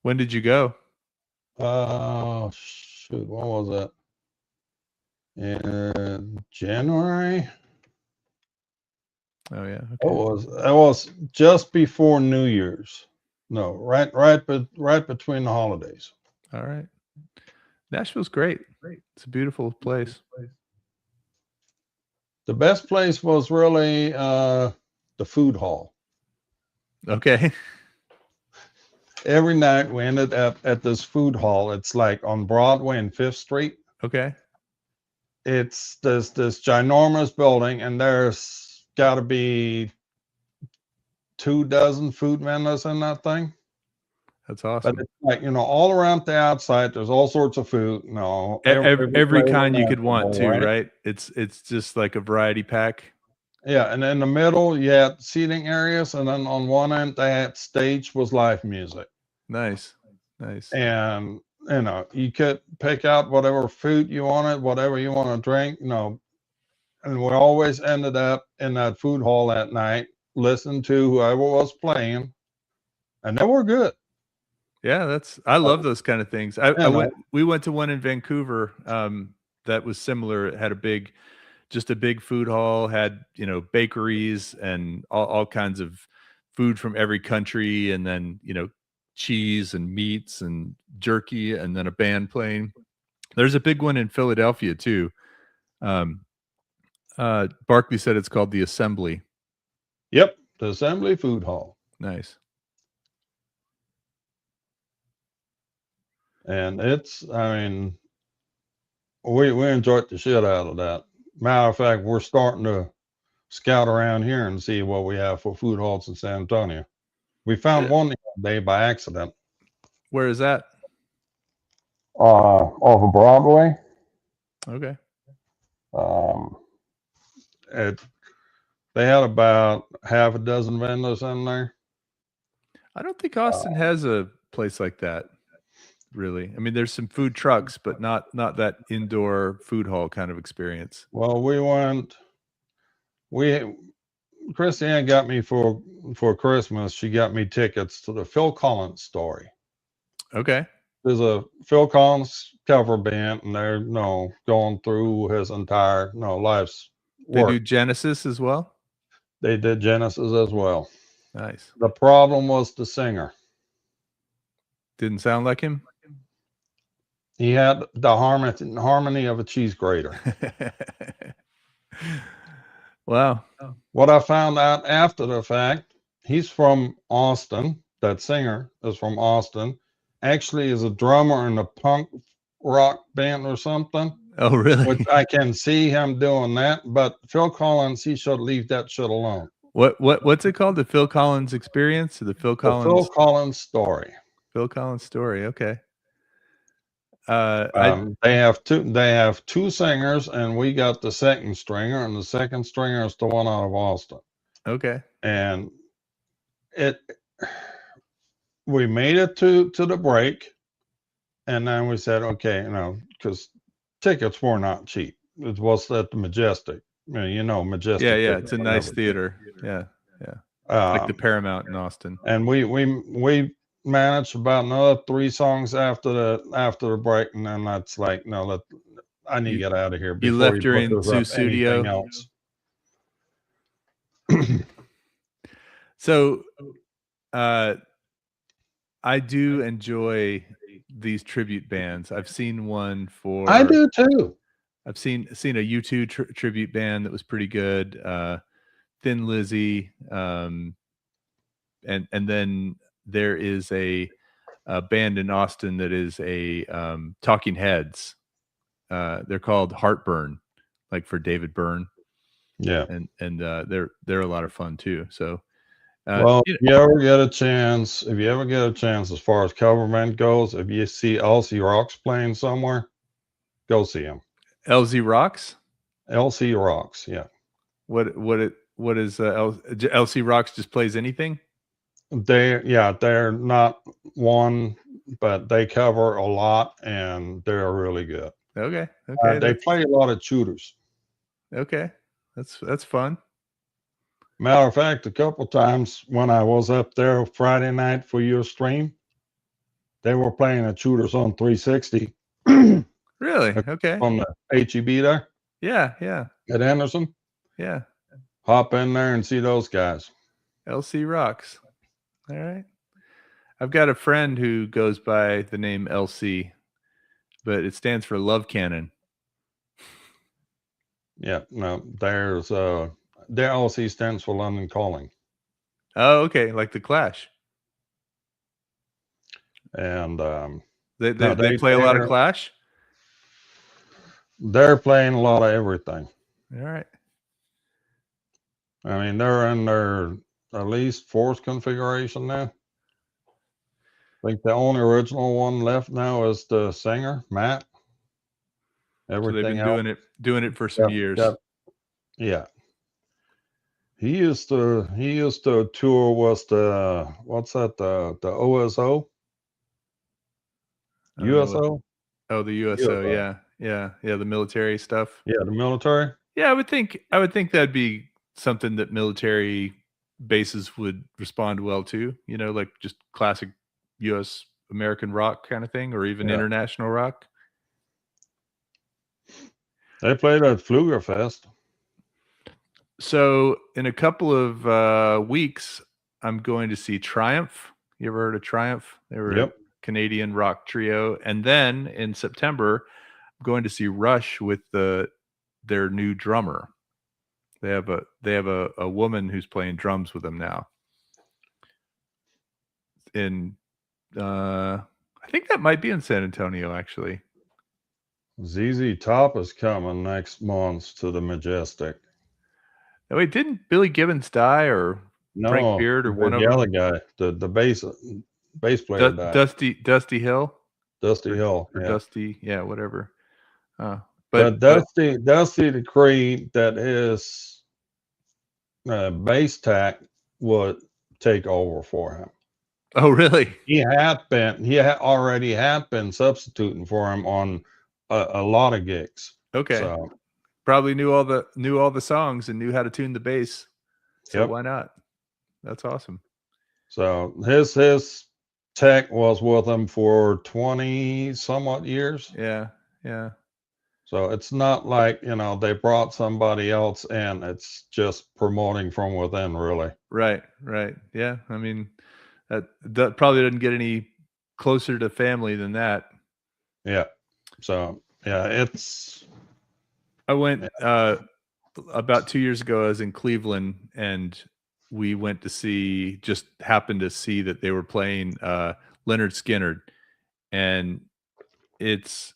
When did you go? Shoot, what was that? In January. Oh yeah. Okay. It was just before New Year's. No, right between the holidays. All right. Nashville's great. It's a beautiful place. The best place was really the food hall. Okay. Every night we ended up at this food hall. It's like on Broadway and 5th Street. Okay. It's this ginormous building, and there's got to be 24 food vendors in that thing. That's awesome. But it's like, all around the outside, there's all sorts of food. Every kind you could want too, right? It's just like a variety pack. Yeah, and in the middle you had seating areas, and then on one end that stage was live music. Nice. And you could pick out whatever food you wanted, whatever you want to drink, and we always ended up in that food hall at night, listening to whoever was playing, and they were good. Yeah, I love those kind of things. We went to one in Vancouver that was similar. It had just a big food hall, had, bakeries and all kinds of food from every country, and then, cheese and meats and jerky, and then a band playing. There's a big one in Philadelphia too. Barkley said it's called the Assembly. Yep, the Assembly Food Hall. Nice. And we enjoyed the shit out of that. Matter of fact, we're starting to scout around here and see what we have for food halls in San Antonio. We found one the other day by accident. Where is that? Off of Broadway. Okay. They had about half a dozen vendors in there. I don't think Austin has a place like that, really. I mean, there's some food trucks, but not that indoor food hall kind of experience. Well, Christiane got me for Christmas. She got me tickets to the Phil Collins story. Okay. There's a Phil Collins cover band, and they're going through his entire life's work. They do Genesis as well? They did Genesis as well. Nice. The problem was the singer. Didn't sound like him? He had the harmony of a cheese grater. Wow. What I found out after the fact, he's from Austin. That singer is from Austin. Actually is a drummer in a punk rock band or something. Oh, really? Which I can see him doing that. But Phil Collins, he should leave that shit alone. What's it called? The Phil Collins experience? Or the Phil Collins story. Phil Collins story. Okay. They have two singers, and we got the second stringer, and the second stringer is the one out of Austin. Okay. And we made it to the break, and then we said, okay, because tickets were not cheap. It was at the Majestic. Majestic. Yeah, it's a nice theater. Yeah. Like the Paramount in Austin. And we managed about another 3 songs after the break, and then that's like, no, I need to get out of here. You left your studio. Else. So, I do enjoy these tribute bands. I've seen one for. I do too. I've seen a U2 tribute band that was pretty good. Thin Lizzy, and then there is a band in Austin that is a Talking Heads. They're called Heartburn, like for David Byrne. Yeah, and they're a lot of fun too. So, if you ever get a chance, as far as cover band goes, if you see LC Rocks playing somewhere, go see them. LZ Rocks. LC Rocks, yeah. What is LC Rocks? Just plays anything? They're not one, but they cover a lot, and they're really good. Okay. They play a lot of shooters. Okay, that's fun. Matter of fact, a couple times when I was up there Friday night for your stream, they were playing the shooters on 360. Really? Okay. On the HEB there. Yeah. At Anderson. Yeah. Hop in there and see those guys. LC Rocks. All right. I've got a friend who goes by the name LC, but it stands for Love Cannon. Yeah, no, there's their LC stands for London Calling. Oh, okay, like the Clash. And they play a lot of Clash. They're playing a lot of everything. All right. I mean, they're in their at least 4th configuration now. I think the only original one left now is the singer, Matt. Everything so they've been doing it for some years. Yeah. He used to tour was the what's that the OSO I don't know what. USO Oh, the USO. Yeah, the military stuff. yeah the military. Yeah, I would think that'd be something that military bases would respond well to. You know, like just classic U.S. American rock kind of thing, or even Yeah. international rock. They played at Flugerfest. So in a couple of weeks, I'm going to see Triumph. You ever heard of Triumph? They were Yep. a Canadian rock trio. And then in September, I'm going to see Rush with their new drummer. They have a woman who's playing drums with them now. In I think that might be in San Antonio, actually. ZZ Top is coming next month to the Majestic. Oh, wait, didn't Billy Gibbons die, or Frank No, Beard, or the one of yellow them? guy, the bass player died. Dusty Hill? Dusty Hill, Or yeah. Dusty, yeah, whatever. But Dusty decreed that his bass tech would take over for him. Oh, really? He already had been substituting for him on a lot of gigs. Okay. So probably knew all the songs and knew how to tune the bass. So Yep. why not? That's awesome. So his tech was with him for 20 somewhat years. Yeah, yeah. So it's not like, they brought somebody else in. It's just promoting from within, really. Right. Yeah. I mean, that probably doesn't get any closer to family than that. Yeah. So yeah, I went about 2 years ago. I was in Cleveland, and we went to happened to see that they were playing Leonard Skinner, and it's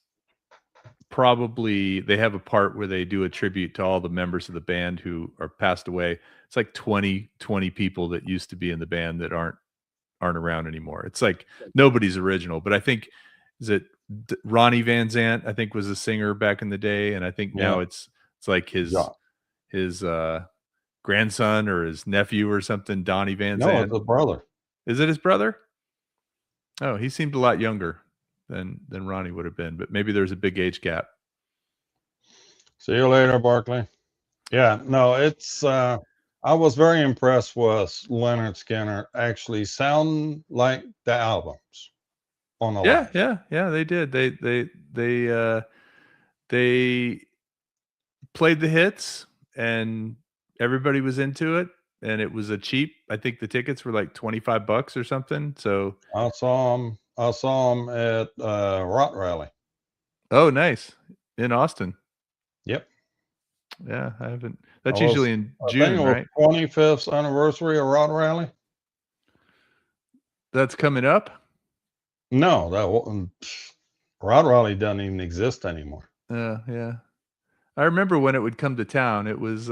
probably, they have a part where they do a tribute to all the members of the band who are passed away. It's like 20 people that used to be in the band that aren't around anymore. It's like nobody's original, but I think Ronnie Van Zant, I think, was a singer back in the day, and I think now it's like his grandson or his nephew or something, Donnie Van Zant. No, it's a brother. Is it his brother? Oh, he seemed a lot younger than Ronnie would have been, but maybe there's a big age gap. See you later, Barkley. Yeah, no, it's I was very impressed with Leonard Skinner actually sound like the albums on the live. Yeah, they did. They played the hits and everybody was into it, and it was I think the tickets were like $25 or something. So I saw him at Rock Rally. Oh, nice. In Austin. Yep. Yeah, I haven't. That's usually in June, I think it was right? 25th anniversary of Rock Rally. That's coming up? No, Rock Rally doesn't even exist anymore. Yeah. I remember when it would come to town, it was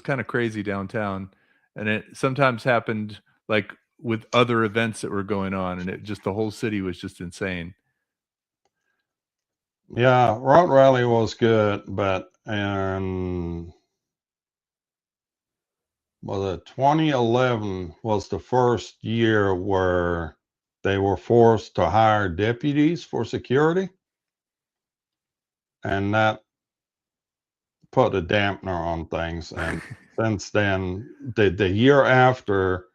kind of crazy downtown, and it sometimes happened like with other events that were going on, and the whole city was just insane. Yeah, Rock Rally was good, but was it 2011 was the first year where they were forced to hire deputies for security, and that put a dampener on things. And since then, the year after,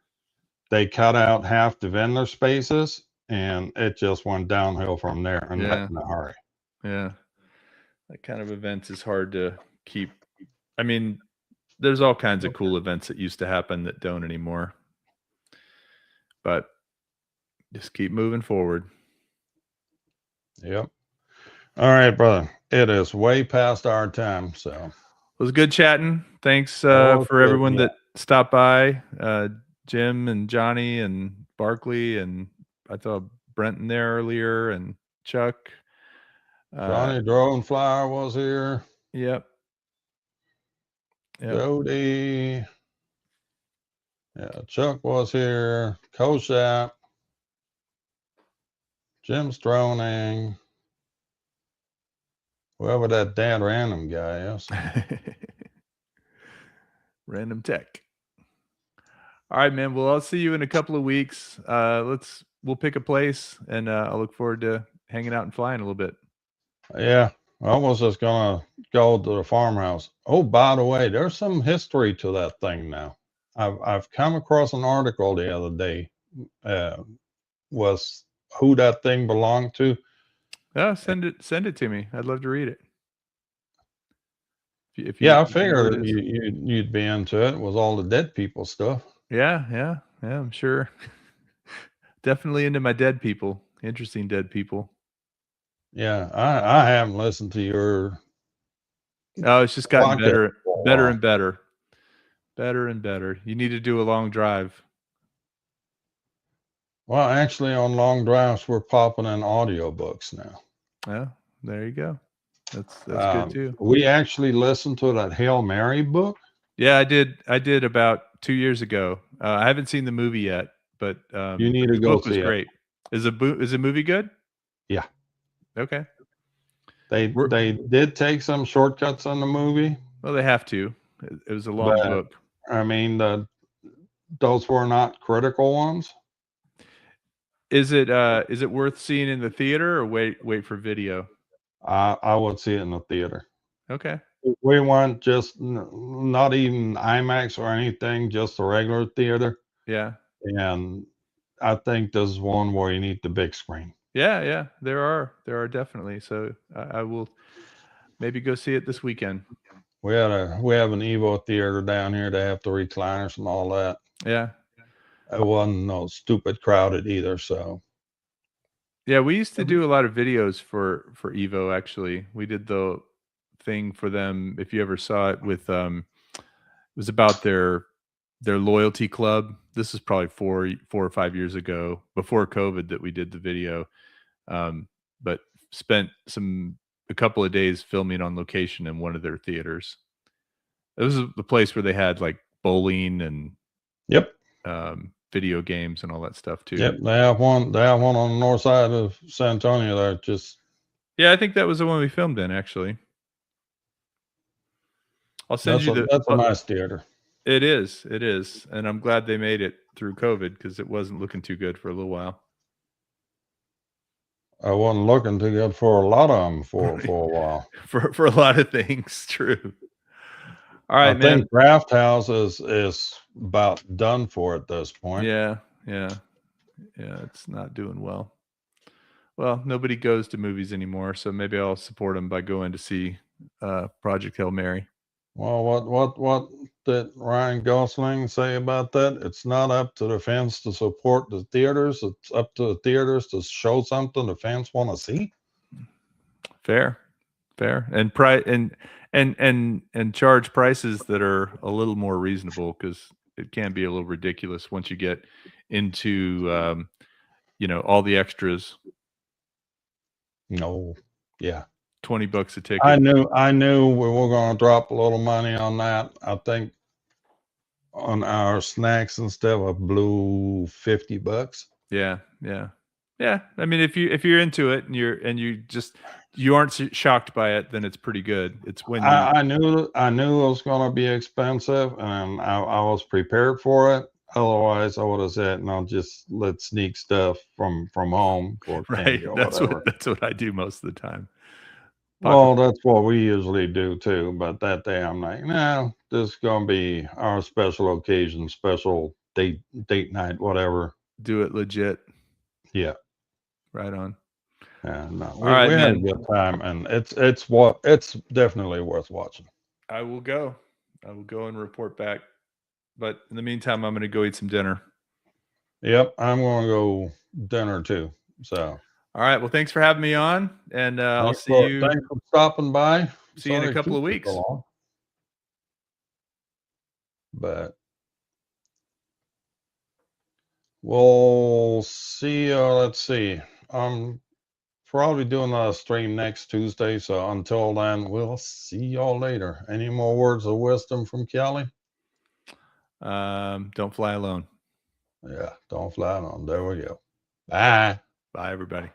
they cut out half the vendor spaces, and it just went downhill from there in a hurry. Yeah. That kind of event is hard to keep. I mean, there's all kinds of cool events that used to happen that don't anymore. But just keep moving forward. Yep. All right, brother. It is way past our time, so it was good chatting. Thanks for everyone that stopped by. Jim and Johnny and Barkley, and I thought Brenton there earlier, and Chuck. Johnny Drovenflower was here. Yep. Jody. Yeah, Chuck was here. Koshap. Jim Stroning. Whoever that Dan Random guy is. Random Tech. All right, man. Well, I'll see you in a couple of weeks. We'll pick a place, and I'll look forward to hanging out and flying a little bit. Yeah, I was just gonna go to the farmhouse. Oh, by the way, there's some history to that thing now. I've come across an article the other day, was who that thing belonged to. Oh, send it to me. I'd love to read it. If Yeah, I you know what figured it is. you'd be into it. Was all the dead people stuff. Yeah. I'm sure. Definitely into my dead people. Interesting dead people. Yeah, I haven't listened to your Oh, it's just gotten podcast better for a while. and better. Better and better. You need to do a long drive. Well, actually, on long drives, we're popping in audiobooks now. Yeah, there you go. That's good too. We actually listened to that Hail Mary book. Yeah, I did about 2 years ago. I haven't seen the movie yet, but You need the to go book was see it. great. Is the movie good? Yeah. Okay. They did take some shortcuts on the movie. Well, they have to. It was a long But, book. I mean, those were not critical ones. Is it worth seeing in the theater or wait for video? I would see it in the theater. Okay. We went just not even IMAX or anything, just a regular theater. Yeah. And I think this is one where you need the big screen. Yeah. There are definitely. So I will maybe go see it this weekend. We have an Evo theater down here. They have the recliners and all that. Yeah. It wasn't no stupid crowded either. So Yeah, we used to do a lot of videos for Evo. Actually, we did the thing for them. If you ever saw it with it was about their loyalty club. This is probably 4 or 5 years ago, before COVID, that we did the video. But spent a couple of days filming on location in one of their theaters. It was the place where they had like bowling and yep. Video games and all that stuff too. Yep, they have one. They have one on the north side of San Antonio. There, just yeah, I think that was the one we filmed in. Actually, I'll send you that's a nice theater. It is, and I'm glad they made it through COVID because it wasn't looking too good for a little while. I wasn't looking too good for a lot of them for a while. for a lot of things, true. All right, I think Draft House is about done for at this point. Yeah, it's not doing well. Well, nobody goes to movies anymore, so maybe I'll support them by going to see Project Hail Mary. Well, what did Ryan Gosling say about that? It's not up to the fans to support the theaters. It's up to the theaters to show something the fans want to see. Fair, and and charge prices that are a little more reasonable, because it can be a little ridiculous once you get into all the extras. No, yeah, $20 a ticket. I knew we were going to drop a little money on that. I think on our snacks and stuff, I blew $50. Yeah. I mean, if you're into it and you aren't shocked by it, then it's pretty good. It's when I knew it was going to be expensive, and I was prepared for it. Otherwise, I would have said, "No, just let's sneak stuff from home for right." That's what I do most of the time. Well, that's what we usually do too. But that day, I'm like, no, this is going to be our special occasion, special date night, whatever. Do it legit. Yeah. Right on. Yeah, no, we had a good time, and it's definitely worth watching. I will go and report back. But in the meantime, I'm going to go eat some dinner. Yep, I'm going to go dinner too. So. All right. Well, thanks for having me on, and I'll see you. Thanks for stopping by. See you in a couple of weeks. But we'll see. Let's see. I'm probably doing a stream next Tuesday. So until then, we'll see y'all later. Any more words of wisdom from Kelly? Don't fly alone. Yeah, don't fly alone. There we go. Bye. Bye, everybody.